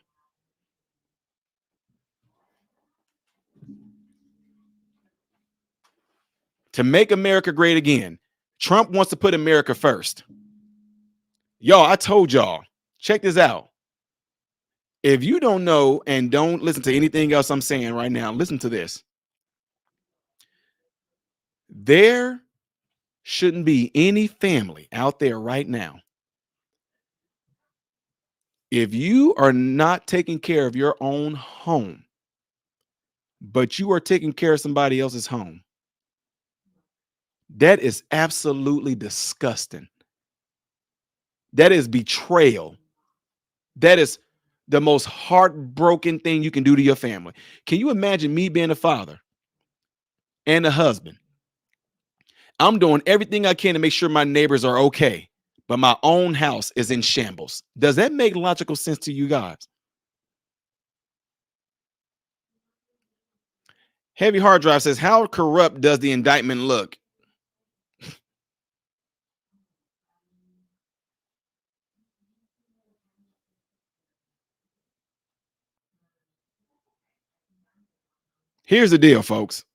To make America great again. Trump wants to put America first. Y'all, I told y'all, check this out. If you don't know and don't listen to anything else I'm saying right now, listen to this. There shouldn't be any family out there right now. If you are not taking care of your own home, but you are taking care of somebody else's home, that is absolutely disgusting. That is betrayal. That is the most heartbroken thing you can do to your family. Can you imagine me being a father and a husband? I'm doing everything I can to make sure my neighbors are okay, but my own house is in shambles. Does that make logical sense to you guys? Heavy Hard Drive says, how corrupt does the indictment look? Here's the deal, folks.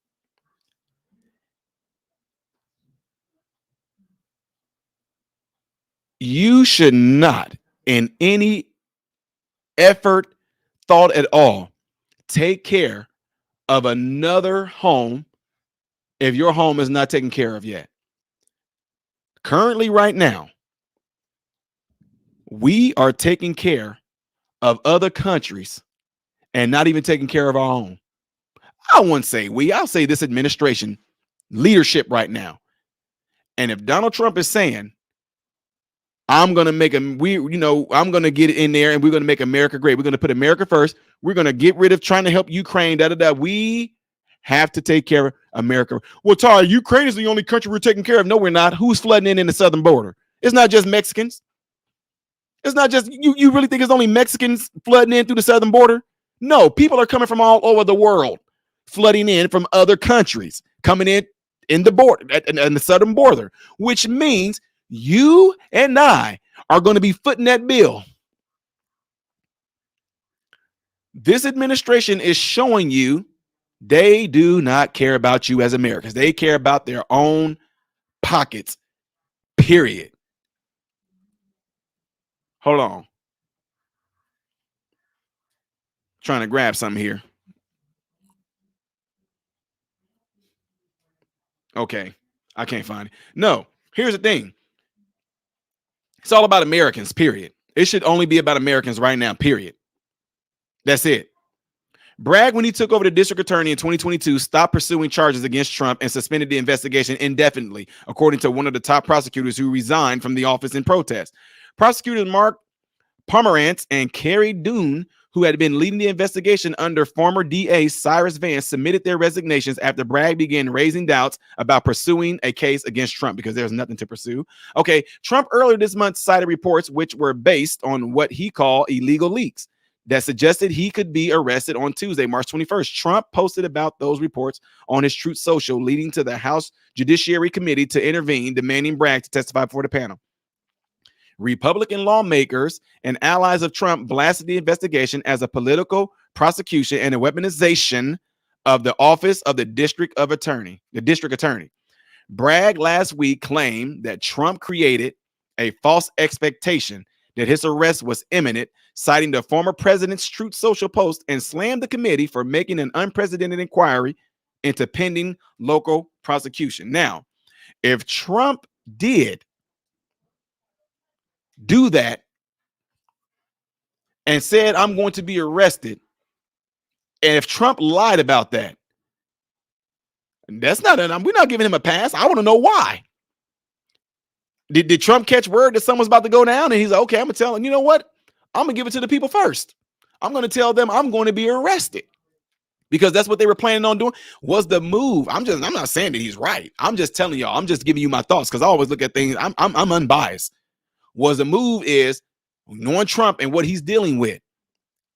You should not, in any effort, thought at all, take care of another home if your home is not taken care of yet. Currently, right now, we are taking care of other countries and not even taking care of our own. I wouldn't say we, I'll say this administration leadership right now. And if Donald Trump is saying, I'm going to make I'm going to get in there and we're going to make America great. We're going to put America first. We're going to get rid of trying to help Ukraine. We have to take care of America. Well, Tara, Ukraine is the only country we're taking care of. No, we're not. Who's flooding in the southern border? It's not just Mexicans. It's not just you really think it's only Mexicans flooding in through the southern border? No, people are coming from all over the world, flooding in from other countries, coming in the border and the southern border, which means you and I are going to be footing that bill. This administration is showing you they do not care about you as Americans. They care about their own pockets, period. Hold on. Trying to grab something here. Okay. I can't find it. No, here's the thing. It's all about Americans, period. It should only be about Americans right now, period. That's it. Bragg, when he took over the district attorney in 2022, stopped pursuing charges against Trump and suspended the investigation indefinitely, according to one of the top prosecutors who resigned from the office in protest. Prosecutors Mark Pomerantz and Carrie Doon, who had been leading the investigation under former DA Cyrus Vance, submitted their resignations after Bragg began raising doubts about pursuing a case against Trump because there's nothing to pursue. Okay, Trump earlier this month cited reports which were based on what he called illegal leaks that suggested he could be arrested on Tuesday, March 21st. Trump posted about those reports on his Truth Social, leading to the House Judiciary Committee to intervene, demanding Bragg to testify before the panel. Republican lawmakers and allies of Trump blasted the investigation as a political prosecution and a weaponization of the office of the district attorney. Bragg last week claimed that Trump created a false expectation that his arrest was imminent, citing the former president's Truth Social post, and slammed the committee for making an unprecedented inquiry into pending local prosecution. Now, if Trump did do that and said, I'm going to be arrested, and if Trump lied about that, that's not we're not giving him a pass. I want to know why. Did Trump catch word that someone's about to go down? And he's like, okay, I'm going to tell him, you know what? I'm going to give it to the people first. I'm going to tell them I'm going to be arrested, because that's what they were planning on doing. Was the move. I'm not saying that he's right. I'm just telling y'all, I'm just giving you my thoughts, because I always look at things. I'm unbiased. Was the move is knowing Trump and what he's dealing with.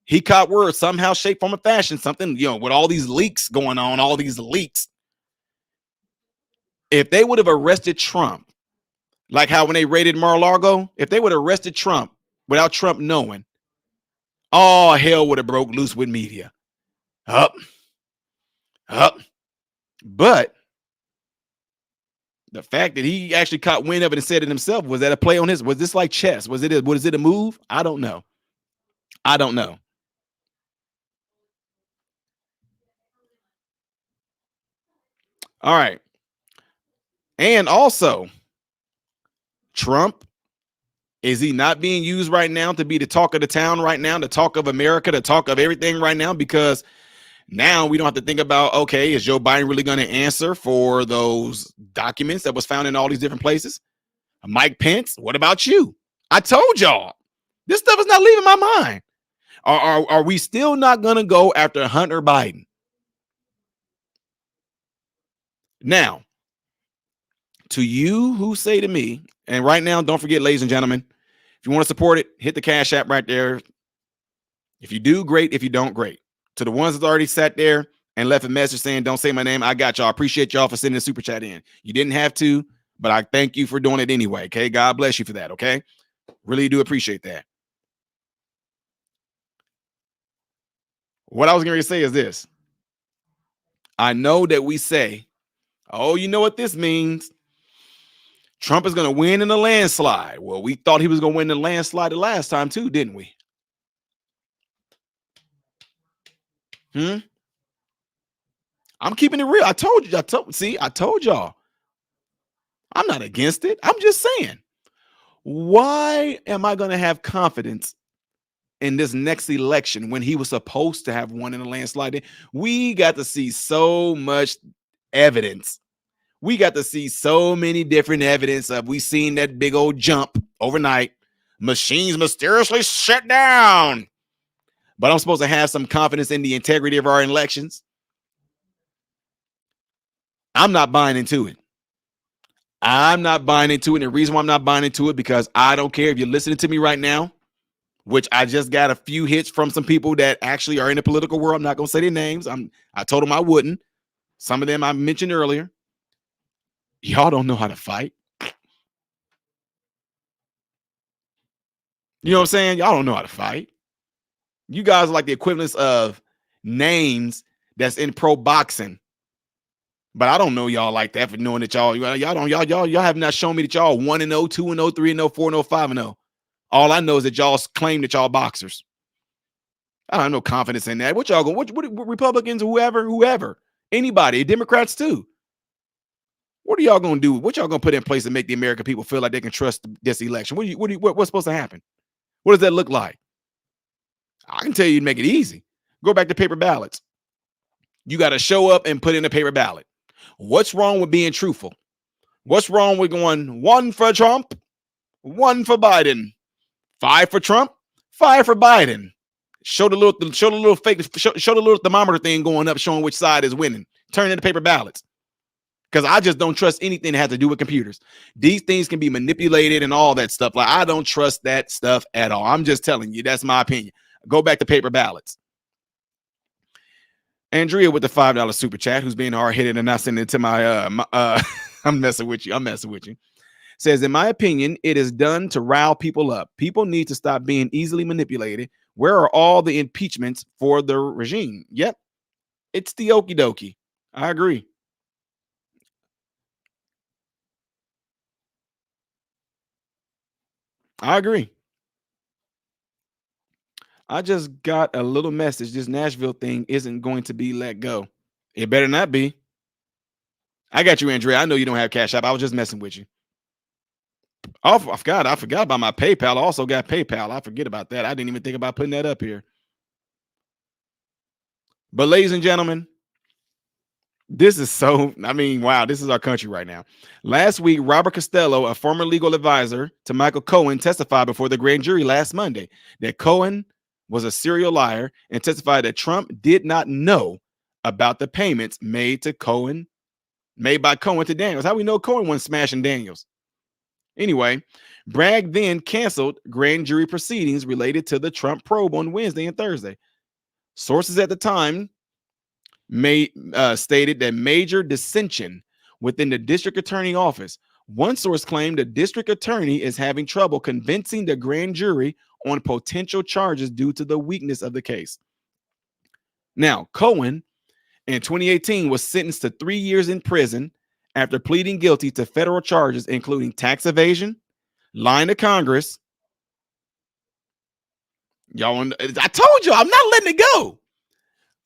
He caught word somehow, shape, form, or fashion, something, with all these leaks going on, all these leaks. If they would have arrested Trump, like how when they raided Mar-a-Lago, if they would have arrested Trump without Trump knowing, all hell would have broke loose with media. Up. But the fact that he actually caught wind of it and said it himself, was that a play on his? Was this like chess? Was it a move? I don't know. All right. And also, Trump, is he not being used right now to be the talk of the town right now, the talk of America, the talk of everything right now? Because now we don't have to think about, okay, is Joe Biden really going to answer for those documents that was found in all these different places? Mike Pence, what about you? I told y'all, this stuff is not leaving my mind. Are we still not going to go after Hunter Biden? Now, to you who say to me, and right now, don't forget, ladies and gentlemen, if you want to support it, hit the Cash App right there. If you do, great. If you don't, great. To the ones that already sat there and left a message saying, don't say my name, I got y'all. I appreciate y'all for sending a super chat in. You didn't have to, but I thank you for doing it anyway. Okay. God bless you for that. Okay. Really do appreciate that. What I was going to say is this. I know that we say, oh, you know what this means? Trump is going to win in a landslide. Well, we thought he was going to win the landslide the last time too, didn't we? I'm keeping it real. I told you. I told y'all. I'm not against it. I'm just saying, why am I going to have confidence in this next election when he was supposed to have won in a landslide? We got to see so much evidence. We got to see so many different evidence of we seen that big old jump overnight. Machines mysteriously shut down. But I'm supposed to have some confidence in the integrity of our elections. I'm not buying into it. I'm not buying into it. And the reason why I'm not buying into it, because I don't care if you're listening to me right now, which I just got a few hits from some people that actually are in the political world. I'm not going to say their names. I told them I wouldn't. Some of them I mentioned earlier. Y'all don't know how to fight. You know what I'm saying? Y'all don't know how to fight. You guys are like the equivalents of names that's in pro boxing. But I don't know y'all like that for knowing that y'all have not shown me that y'all 1-0, 2-0, 3-0, 4-0, 5-0. All I know is that y'all claim that y'all boxers. I don't have no confidence in that. What y'all going? What Republicans, whoever, anybody, Democrats too. What are y'all gonna do? What y'all gonna put in place to make the American people feel like they can trust this election? What's supposed to happen? What does that look like? I can tell you to make it easy. Go back to paper ballots. You got to show up and put in a paper ballot. What's wrong with being truthful? What's wrong with going 1 for Trump, 1 for Biden, 5 for Trump, 5 for Biden? Show the little thermometer thing going up, showing which side is winning. Turn into paper ballots. Because I just don't trust anything that has to do with computers. These things can be manipulated and all that stuff. Like, I don't trust that stuff at all. I'm just telling you, that's my opinion. Go back to paper ballots. Andrea with the $5 super chat, who's being hard-headed and not sending it to my I'm messing with you. says, in my opinion, it is done to rile people up. People need to stop being easily manipulated. Where are all the impeachments for the regime? Yep, it's the okie dokie. I agree. I agree. I just got a little message. This Nashville thing isn't going to be let go. It better not be. I got you, Andrea. I know you don't have Cash App. I was just messing with you. Oh, I forgot about my PayPal. I also got PayPal. I forget about that. I didn't even think about putting that up here. But ladies and gentlemen, this is so, I mean, wow, this is our country right now. Last week, Robert Costello, a former legal advisor to Michael Cohen, testified before the grand jury last Monday that Cohen was a serial liar and testified that Trump did not know about the payments made by Cohen to Daniels. How we know Cohen wasn't smashing Daniels? Anyway, Bragg then canceled grand jury proceedings related to the Trump probe on Wednesday and Thursday. Sources at the time stated that major dissension within the district attorney office. One source claimed the district attorney is having trouble convincing the grand jury on potential charges due to the weakness of the case. Now, Cohen in 2018 was sentenced to 3 years in prison after pleading guilty to federal charges, including tax evasion, lying to Congress. Y'all, I told you, I'm not letting it go.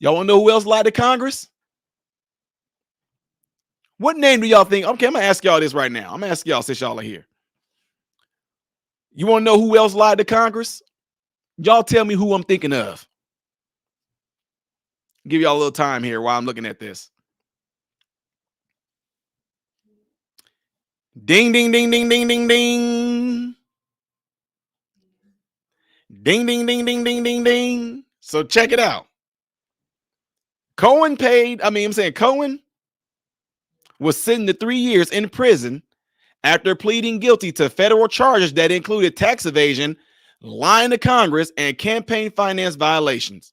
Y'all want to know who else lied to Congress? What name do y'all think? Okay, I'm going to ask y'all this right now. I'm going to ask y'all since y'all are here. You want to know who else lied to Congress? Y'all tell me who I'm thinking of. Give y'all a little time here while I'm looking at this. Ding, ding, ding, ding, ding, ding, ding. Ding, ding, ding, ding, ding, ding, ding. So check it out. Cohen was sentenced to 3 years in prison after pleading guilty to federal charges that included tax evasion, lying to Congress, and campaign finance violations.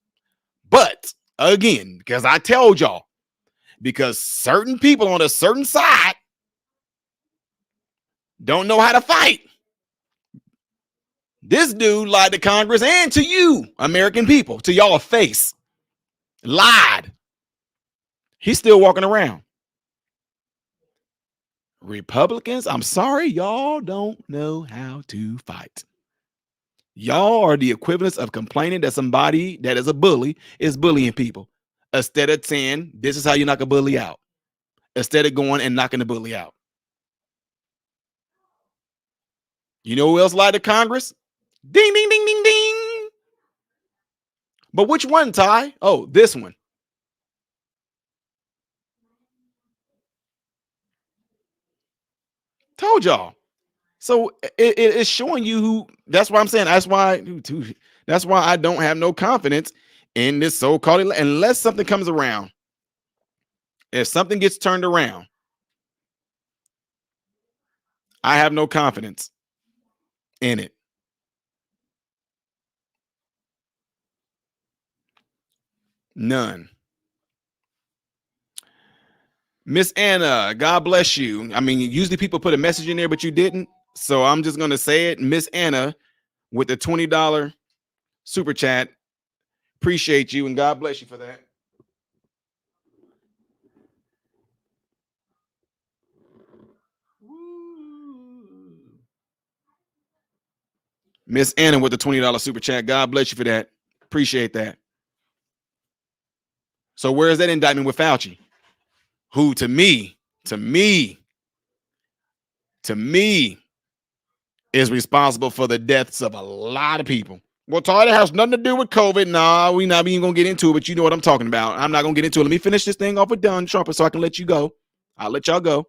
But again, because I told y'all, because certain people on a certain side don't know how to fight. This dude lied to Congress and to you, American people, to y'all face. Lied. He's still walking around. Republicans, I'm sorry, y'all don't know how to fight. Y'all are the equivalents of complaining that somebody that is a bully is bullying people. Instead of saying, this is how you knock a bully out. Instead of going and knocking the bully out. You know who else lied to Congress? Ding, ding, ding, ding, ding. But which one, Ty? Oh, this one. Told y'all. So it's showing you who. That's why I'm saying. That's why I don't have no confidence in this so-called, unless something comes around. If something gets turned around, I have no confidence in it. None. Miss Anna, God bless you. I mean, usually people put a message in there, but you didn't. So I'm just going to say it. Miss Anna with the $20 super chat. Appreciate you and God bless you for that. Miss Anna with the $20 super chat. God bless you for that. Appreciate that. So where is that indictment with Fauci? Who to me is responsible for the deaths of a lot of people. Well, Todd, it has nothing to do with COVID. Nah, we not even gonna get into it, but you know what I'm talking about. I'm not gonna get into it. Let me finish this thing off with Donald Trump so I can let you go. I'll let y'all go.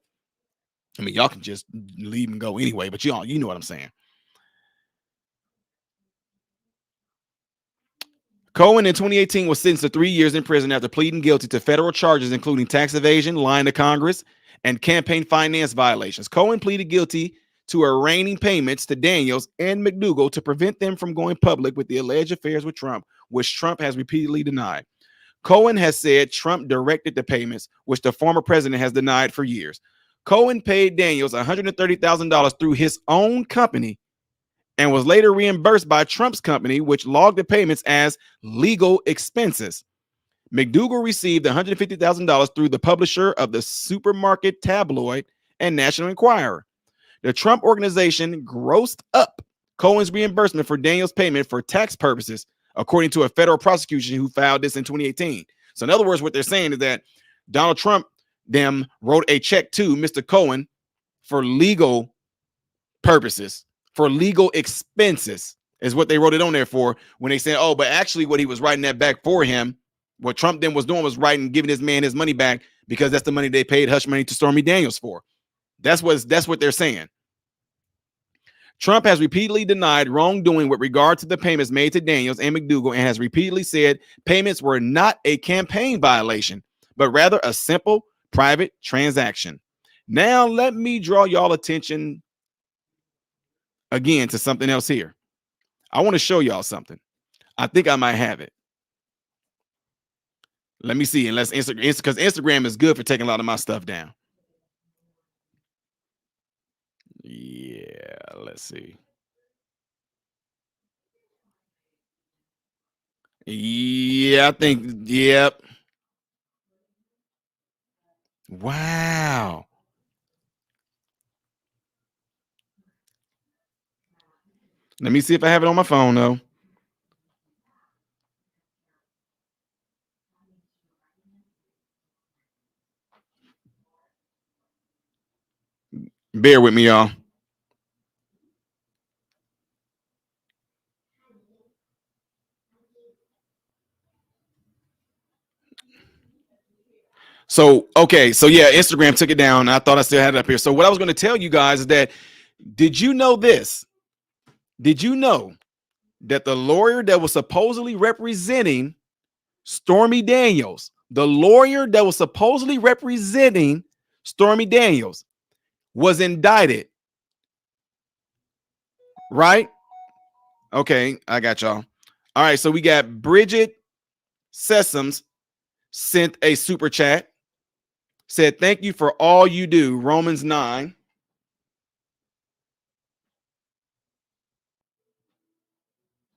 I mean, y'all can just leave and go anyway, but you know what I'm saying. Cohen in 2018 was sentenced to 3 years in prison after pleading guilty to federal charges, including tax evasion, lying to Congress, and campaign finance violations. Cohen pleaded guilty to arraigning payments to Daniels and McDougal to prevent them from going public with the alleged affairs with Trump, which Trump has repeatedly denied. Cohen has said Trump directed the payments, which the former president has denied for years. Cohen paid Daniels $130,000 through his own company and was later reimbursed by Trump's company, which logged the payments as legal expenses. McDougal received $150,000 through the publisher of the supermarket tabloid and National Enquirer. The Trump organization grossed up Cohen's reimbursement for Daniels' payment for tax purposes, according to a federal prosecution who filed this in 2018. So in other words, what they're saying is that Donald Trump them wrote a check to Mr. Cohen for legal purposes, for legal expenses, is what they wrote it on there for, when they said, oh, but actually what he was writing that back for him, what Trump then was doing was giving this man his money back, because that's the money they paid hush money to Stormy Daniels for. That's what they're saying. Trump has repeatedly denied wrongdoing with regard to the payments made to Daniels and McDougal, and has repeatedly said payments were not a campaign violation, but rather a simple private transaction. Now, let me draw y'all attention again to something else here. I want to show y'all something. I think I might have it. Let me see. Unless Instagram, because Instagram is good for taking a lot of my stuff down. Yeah, let's see. Yeah, I think, yep. Wow. Let me see if I have it on my phone, though. Bear with me, y'all. So, okay. So, yeah, Instagram took it down. I thought I still had it up here. So, what I was going to tell you guys is that, did you know this? Did you know that the lawyer that was supposedly representing Stormy Daniels, was indicted? Right? Okay, I got y'all. All right, so we got Bridget Sessoms sent a super chat. Said, thank you for all you do. Romans 9.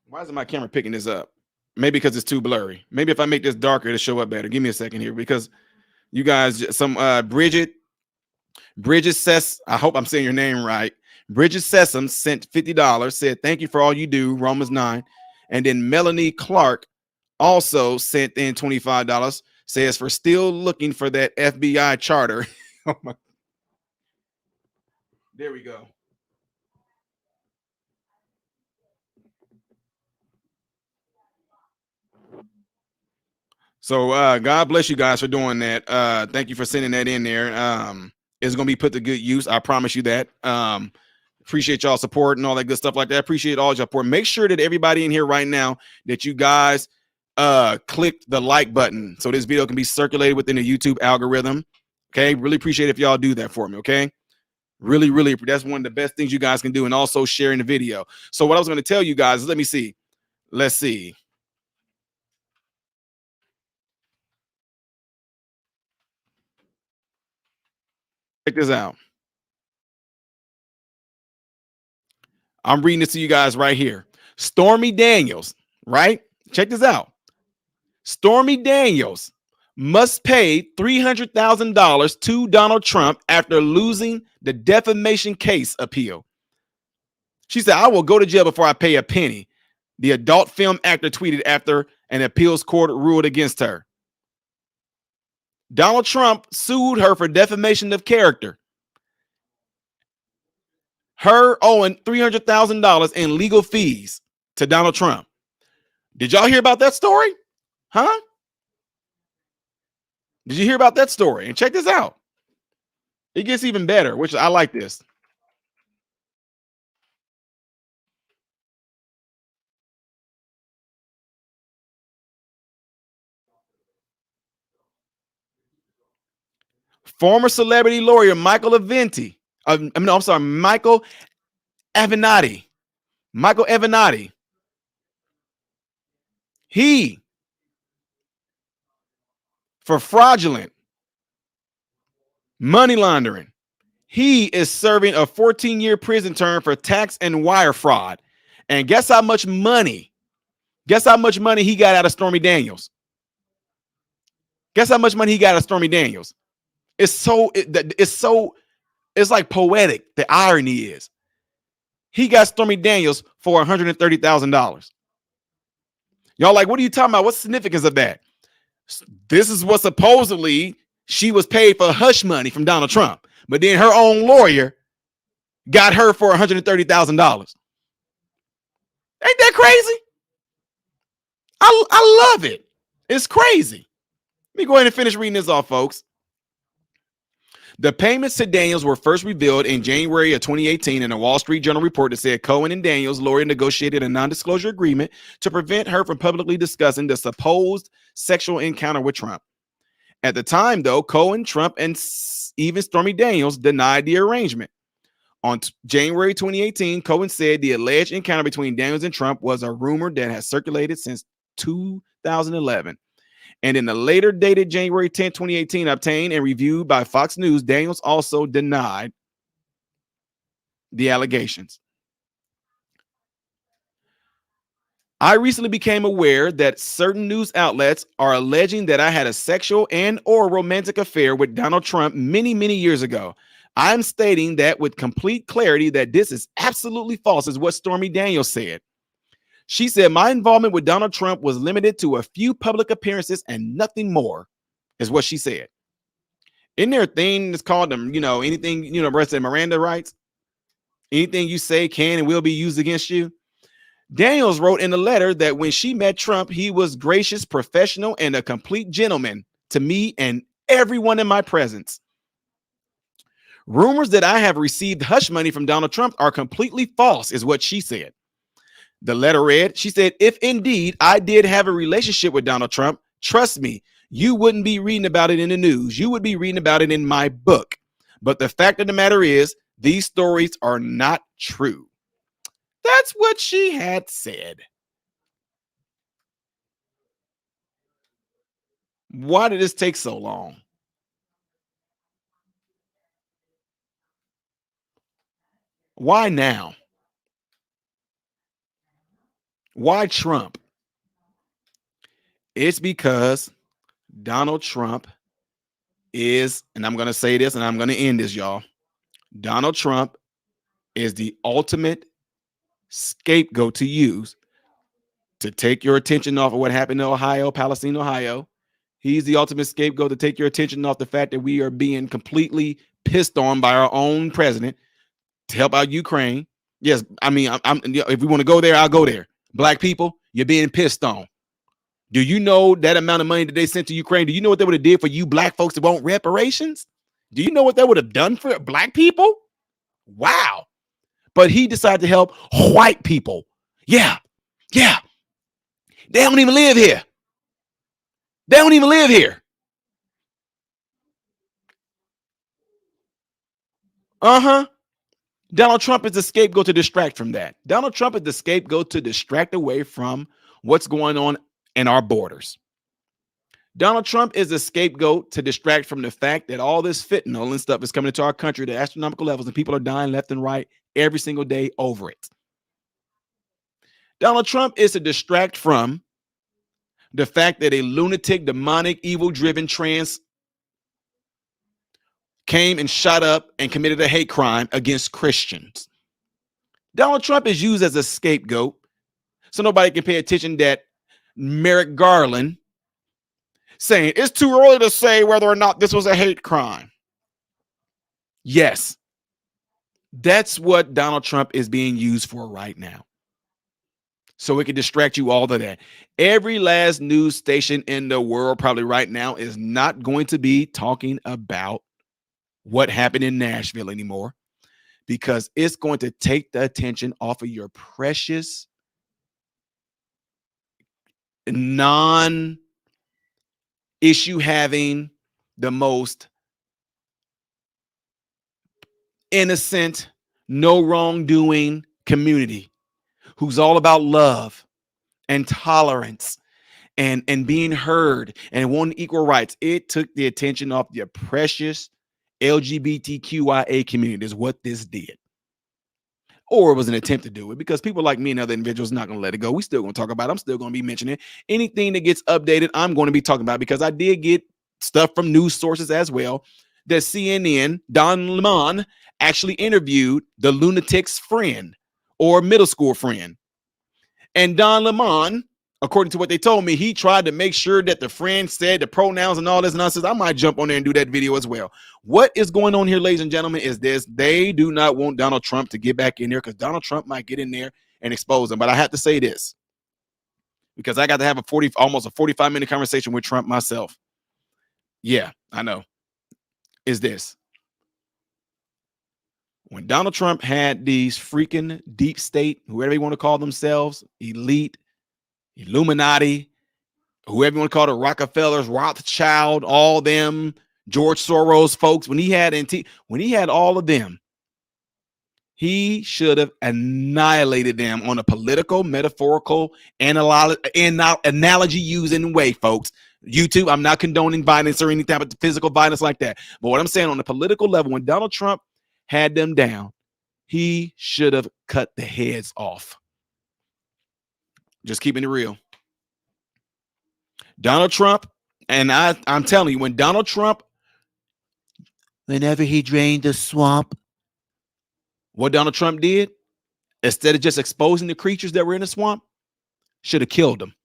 Why isn't my camera picking this up? Maybe because it's too blurry. Maybe if I make this darker, it'll show up better. Give me a second here, because you guys, some Bridget Sess, I hope I'm saying your name right. Bridget Sessom sent $50, said, thank you for all you do, Romans 9. And then Melanie Clark also sent in $25, says, for still looking for that FBI charter. Oh my. There we go. So God bless you guys for doing that. Thank you for sending that in there. It's going to be put to good use. I promise you that. Appreciate y'all support and all that good stuff like that. Appreciate all your support. Make sure that everybody in here right now, that you guys click the like button so this video can be circulated within the YouTube algorithm. Okay, really appreciate if y'all do that for me. Okay, really, that's one of the best things you guys can do. And also sharing the video. So what I was going to tell you guys is, let me see. Let's see. Check this out. I'm reading this to you guys right here. Stormy Daniels, right? Check this out. Stormy Daniels must pay $300,000 to Donald Trump after losing the defamation case appeal. She said, I will go to jail before I pay a penny. The adult film actor tweeted after an appeals court ruled against her. Donald Trump sued her for defamation of character. Her owing $300,000 in legal fees to Donald Trump. Did y'all hear about that story? Huh? Did you hear about that story? And check this out. It gets even better, which I like this. Former celebrity lawyer Michael Avenatti. Michael Avenatti. Michael Avenatti. He, for fraudulent money laundering, He is serving a 14-year prison term for tax and wire fraud. And guess how much money? Guess how much money he got out of Stormy Daniels? Guess how much money he got out of Stormy Daniels? It's like poetic. The irony is he got Stormy Daniels for $130,000. Y'all like, what are you talking about? What's the significance of that? This is what supposedly she was paid for hush money from Donald Trump, but then her own lawyer got her for $130,000. Ain't that crazy? I love it. It's crazy. Let me go ahead and finish reading this off, folks. The payments to Daniels were first revealed in January of 2018 in a Wall Street Journal report that said Cohen and Daniels' lawyer negotiated a non-disclosure agreement to prevent her from publicly discussing the supposed sexual encounter with Trump. At the time, though, Cohen, Trump, and even Stormy Daniels denied the arrangement. On January 2018, Cohen said the alleged encounter between Daniels and Trump was a rumor that has circulated since 2011. And in the later dated January 10, 2018, obtained and reviewed by Fox News, Daniels also denied the allegations. I recently became aware that certain news outlets are alleging that I had a sexual and or romantic affair with Donald Trump many, many years ago. I'm stating that with complete clarity that this is absolutely false, is what Stormy Daniels said. She said, my involvement with Donald Trump was limited to a few public appearances and nothing more, is what she said. Isn't there a thing that's called them, anything, Miranda rights? Anything you say can and will be used against you. Daniels wrote in a letter that when she met Trump, he was gracious, professional, and a complete gentleman to me and everyone in my presence. Rumors that I have received hush money from Donald Trump are completely false, is what she said. The letter read, she said, if indeed I did have a relationship with Donald Trump, trust me, you wouldn't be reading about it in the news. You would be reading about it in my book. But the fact of the matter is, these stories are not true. That's what she had said. Why did this take so long? Why now? Why Trump? It's because Donald Trump is, and I'm going to say this and I'm going to end this, y'all. Donald Trump is the ultimate scapegoat to use to take your attention off of what happened in Ohio, Palestine, Ohio. He's the ultimate scapegoat to take your attention off the fact that we are being completely pissed on by our own president to help out Ukraine. Yes, I mean, if we want to go there, I'll go there. Black people, you're being pissed on. Do you know that amount of money that they sent to Ukraine? Do you know what they would have did for you black folks that want reparations? Do you know what they would have done for black people? Wow. But he decided to help white people. Yeah. They don't even live here. Donald Trump is the scapegoat to distract from that. Donald Trump is the scapegoat to distract away from what's going on in our borders. Donald Trump is a scapegoat to distract from the fact that all this fentanyl and stuff is coming into our country to astronomical levels and people are dying left and right every single day over it. Donald Trump is to distract from the fact that a lunatic, demonic, evil-driven trans came and shot up and committed a hate crime against Christians. Donald Trump is used as a scapegoat so nobody can pay attention that Merrick Garland saying it's too early to say whether or not this was a hate crime. Yes, that's what Donald Trump is being used for right now. So it can distract you all to that. Every last news station in the world probably right now is not going to be talking about what happened in Nashville anymore because it's going to take the attention off of your precious non-issue having the most innocent, no wrongdoing community who's all about love and tolerance and being heard and wanting equal rights. It took the attention off your precious LGBTQIA community is what this did. Or it was an attempt to do it, because people like me and other individuals not going to let it go. We still going to talk about it. I'm still going to be mentioning anything that gets updated. I'm going to be talking about, because I did get stuff from news sources as well that CNN, Don Lemon, actually interviewed the lunatic's friend or middle school friend. And Don Lemon, according to what they told me, he tried to make sure that the friend said the pronouns and all this nonsense. I might jump on there and do that video as well. What is going on here, ladies and gentlemen, is this. They do not want Donald Trump to get back in there, because Donald Trump might get in there and expose them. But I have to say this, because I got to have almost a 45-minute conversation with Trump myself. Yeah, I know. Is this. When Donald Trump had these freaking deep state, whoever you want to call themselves, elite, Illuminati, whoever you want to call it, Rockefellers, Rothschild, all them, George Soros folks, when he had all of them, he should have annihilated them on a political, metaphorical, analogy using way, folks. YouTube, I'm not condoning violence or any type of physical violence like that. But what I'm saying, on the political level, when Donald Trump had them down, he should have cut the heads off. Just keeping it real. Donald Trump, and I'm telling you, when Donald Trump, whenever he drained the swamp, what Donald Trump did, instead of just exposing the creatures that were in the swamp, should have killed them.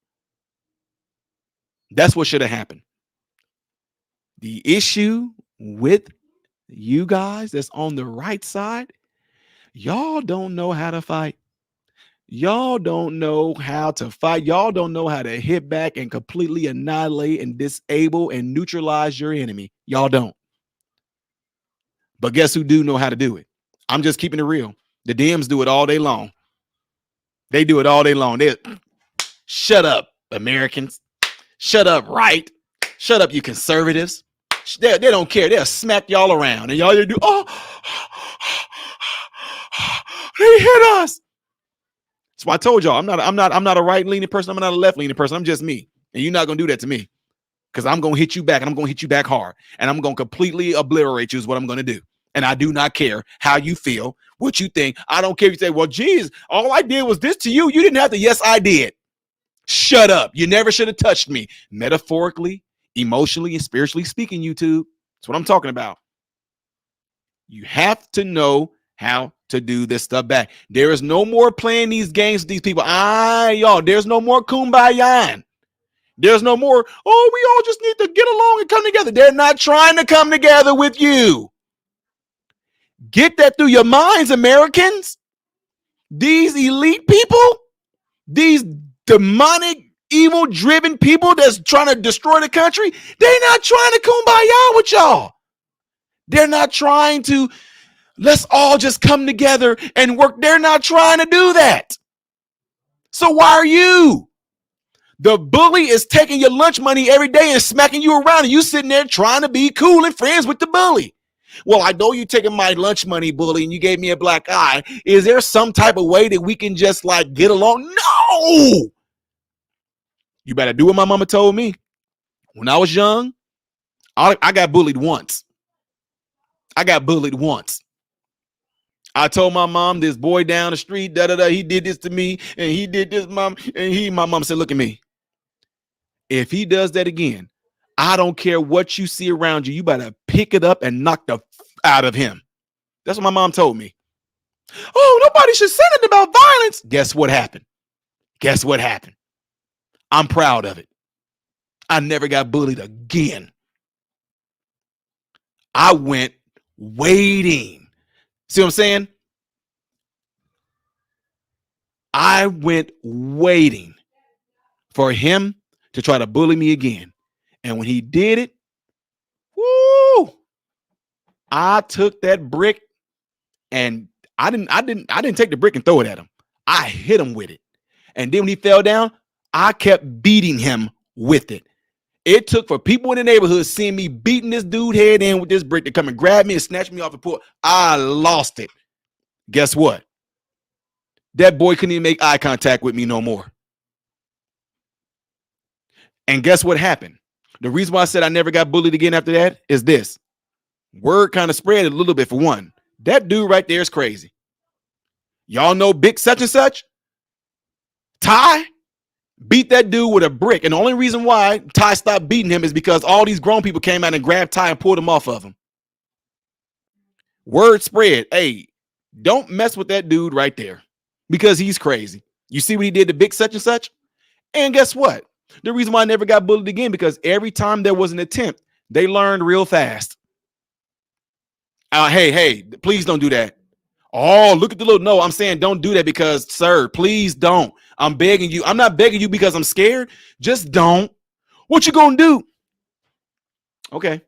That's what should have happened. The issue with you guys that's on the right side, y'all don't know how to fight. Y'all don't know how to fight. Y'all don't know how to hit back and completely annihilate and disable and neutralize your enemy. Y'all don't. But guess who do know how to do it? I'm just keeping it real. The Dems do it all day long. They do it all day long. They shut up, Americans. Shut up, right? Shut up, you conservatives. They don't care. They'll smack y'all around, and y'all do. Oh, they hit us. That's why I told y'all I'm not a right-leaning person. I'm not a left-leaning person. I'm just me, and you're not gonna do that to me, because I'm gonna hit you back, and I'm gonna hit you back hard, and I'm gonna completely obliterate you. Is what I'm gonna do. And I do not care how you feel, what you think. I don't care if you say, well, geez, all I did was this to you. You didn't have to. Yes, I did. Shut up. You never should have touched me. Metaphorically, emotionally, and spiritually speaking, YouTube. That's what I'm talking about. You have to know how to do this stuff back. There is no more playing these games with these people. Y'all, there's no more kumbaya. There's no more, oh, we all just need to get along and come together. They're not trying to come together with you. Get that through your minds, Americans. These elite people, these demonic, evil-driven people that's trying to destroy the country, they're not trying to kumbaya with y'all. They're not trying to, let's all just come together and work. They're not trying to do that. So why are you? The bully is taking your lunch money every day and smacking you around, and you sitting there trying to be cool and friends with the bully. Well, I know you're taking my lunch money, bully, and you gave me a black eye. Is there some type of way that we can just like get along? No! You better do what my mama told me. When I was young, I got bullied once. I told my mom, this boy down the street, he did this to me, and he did this, mom. And my mom said, look at me. If he does that again, I don't care what you see around you. You better pick it up and knock the out of him. That's what my mom told me. Oh, nobody should say anything about violence. Guess what happened? I'm proud of it. I never got bullied again. I went waiting. See what I'm saying? I went waiting for him to try to bully me again. And when he did it, woo, I took that brick, and I didn't take the brick and throw it at him. I hit him with it. And then when he fell down, I kept beating him with it. It took for people in the neighborhood seeing me beating this dude head in with this brick to come and grab me and snatch me off the porch. I lost it. Guess what? That boy couldn't even make eye contact with me no more. And guess what happened? The reason why I said I never got bullied again after that is this. Word kind of spread a little bit for one. That dude right there is crazy. Y'all know big such and such? Ty beat that dude with a brick. And the only reason why Ty stopped beating him is because all these grown people came out and grabbed Ty and pulled him off of him. Word spread. Hey, don't mess with that dude right there because he's crazy. You see what he did to big such and such? And guess what? The reason why I never got bullied again, because every time there was an attempt, they learned real fast. Hey, please don't do that. Oh, look at the little, no, I'm saying don't do that because, sir, please don't. I'm begging you. I'm not begging you because I'm scared. Just don't. What you gonna do? Okay.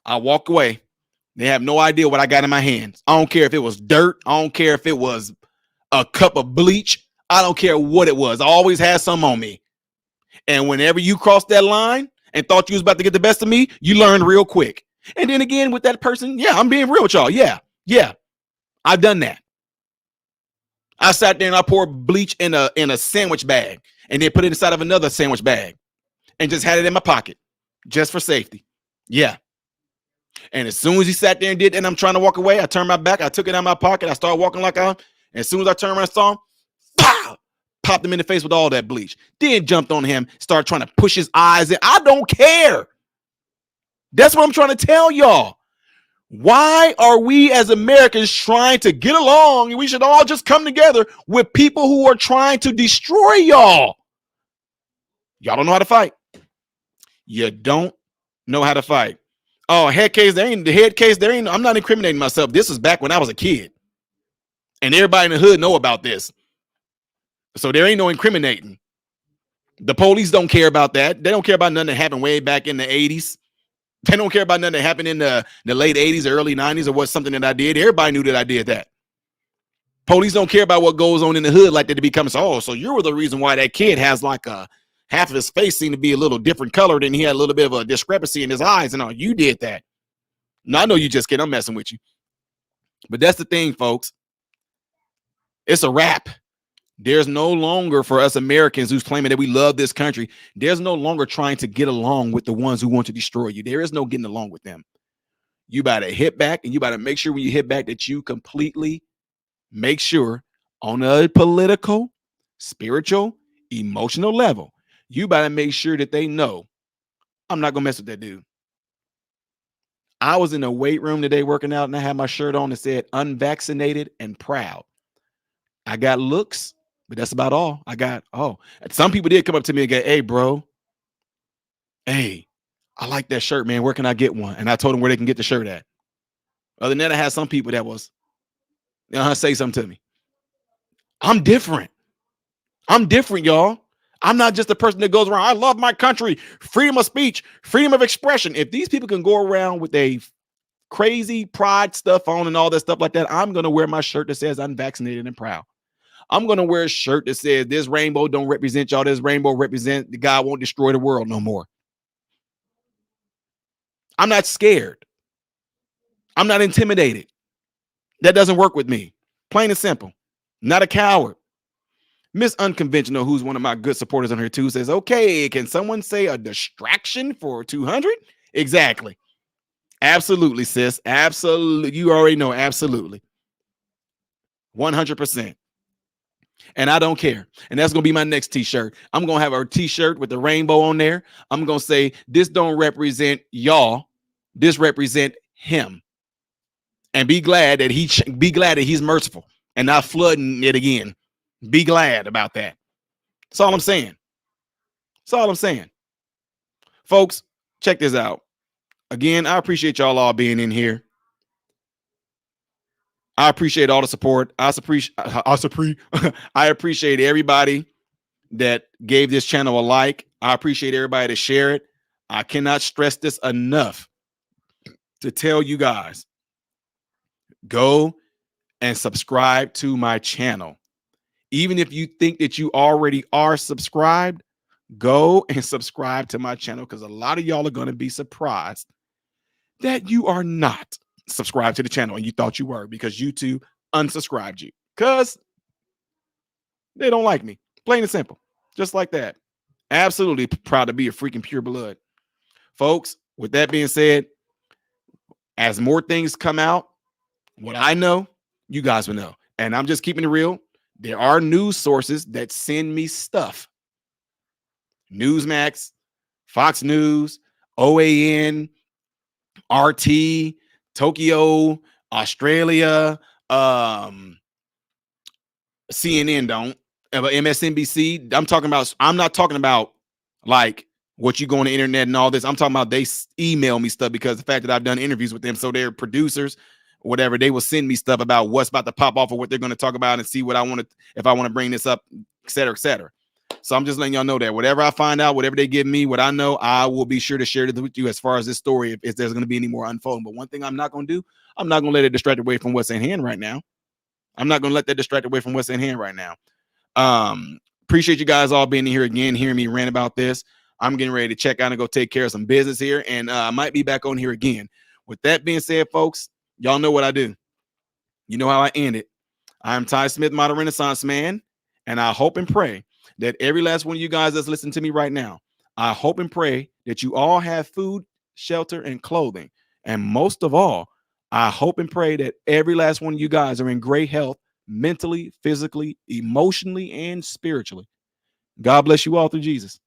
I walk away. They have no idea what I got in my hands. I don't care if it was dirt. I don't care if it was a cup of bleach. I don't care what it was. I always had some on me. And whenever you crossed that line and thought you was about to get the best of me, you learned real quick. And then again with that person, yeah, I'm being real with y'all. Yeah. I've done that. I sat there and I poured bleach in a sandwich bag and then put it inside of another sandwich bag and just had it in my pocket just for safety. Yeah. And as soon as he sat there and did that and I'm trying to walk away, I turned my back, I took it out of my pocket, I started walking like and as soon as I turned around and saw him, pow, popped him in the face with all that bleach. Then jumped on him, started trying to push his eyes in. I don't care. That's what I'm trying to tell y'all. Why are we as Americans trying to get along and we should all just come together with people who are trying to destroy y'all? Y'all don't know how to fight. You don't know how to fight. Oh, head case, I'm not incriminating myself. This was back when I was a kid. And everybody in the hood know about this. So there ain't no incriminating. The police don't care about that. They don't care about nothing that happened way back in the 80s. They don't care about nothing that happened in the late 80s or early 90s or what's something that I did. Everybody knew that I did that. Police don't care about what goes on in the hood like that to become so you were the reason why that kid has like half of his face seemed to be a little different colored and he had a little bit of a discrepancy in his eyes and all. You did that. No, I know you just kidding. I'm messing with you. But that's the thing, folks. It's a wrap. There's no longer for us Americans who's claiming that we love this country. There's no longer trying to get along with the ones who want to destroy you. There is no getting along with them. You better hit back and you better make sure when you hit back that you completely make sure on a political, spiritual, emotional level, you better make sure that they know I'm not going to mess with that dude. I was in the weight room today working out and I had my shirt on that said unvaccinated and proud. I got looks. But that's about all I got. Some people did come up to me and go, hey, bro. Hey, I like that shirt, man. Where can I get one? And I told them where they can get the shirt at. Other than that, I had some people that was, say something to me. I'm different. Y'all. I'm not just a person that goes around. I love my country, freedom of speech, freedom of expression. If these people can go around with a crazy pride stuff on and all that stuff like that, I'm going to wear my shirt that says unvaccinated and proud. I'm going to wear a shirt that says this rainbow don't represent y'all. This rainbow represent the God won't destroy the world no more. I'm not scared. I'm not intimidated. That doesn't work with me. Plain and simple. Not a coward. Miss Unconventional, who's one of my good supporters on here too, says, okay, can someone say a distraction for 200? Exactly. Absolutely, sis. Absolutely. You already know. Absolutely. 100%. And I don't care. And that's going to be my next t-shirt. I'm going to have a t-shirt with the rainbow on there. I'm going to say, this don't represent y'all. This represent him. And be glad that he's merciful and not flooding it again. Be glad about that. That's all I'm saying. Folks, check this out. Again, I appreciate y'all all being in here. I appreciate all the support. I appreciate everybody that gave this channel a like. I appreciate everybody to share it. I cannot stress this enough to tell you guys, go and subscribe to my channel. Even if you think that you already are subscribed, go and subscribe to my channel because a lot of y'all are going to be surprised that you are not subscribed to the channel and you thought you were because YouTube unsubscribed you because they don't like me. Plain and simple. Just like that. Absolutely proud to be a freaking pure blood. Folks, with that being said, As more things come out, what I know, you guys will know. And I'm just keeping it real. There are news sources that send me stuff. Newsmax, Fox News, OAN, RT, Tokyo, Australia, CNN don't, but MSNBC. I'm not talking about like what you go on the internet and all this. I'm talking about they email me stuff because the fact that I've done interviews with them. So they're producers, whatever, they will send me stuff about what's about to pop off or what they're going to talk about and see what I want to, if I want to bring this up, et cetera, et cetera. So I'm just letting y'all know that whatever I find out, whatever they give me, what I know, I will be sure to share it with you as far as this story, if there's going to be any more unfolding. But one thing I'm not going to do, I'm not going to let it distract away from what's in hand right now. I'm not going to let that distract away from what's in hand right now. Appreciate you guys all being here again, hearing me rant about this. I'm getting ready to check out and go take care of some business here, and I might be back on here again. With that being said, folks, y'all know what I do. You know how I end it. I'm Ty Smith, Modern Renaissance Man, and I hope and pray that every last one of you guys that's listening to me right now, I hope and pray that you all have food, shelter, and clothing. And most of all, I hope and pray that every last one of you guys are in great health, mentally, physically, emotionally, and spiritually. God bless you all through Jesus.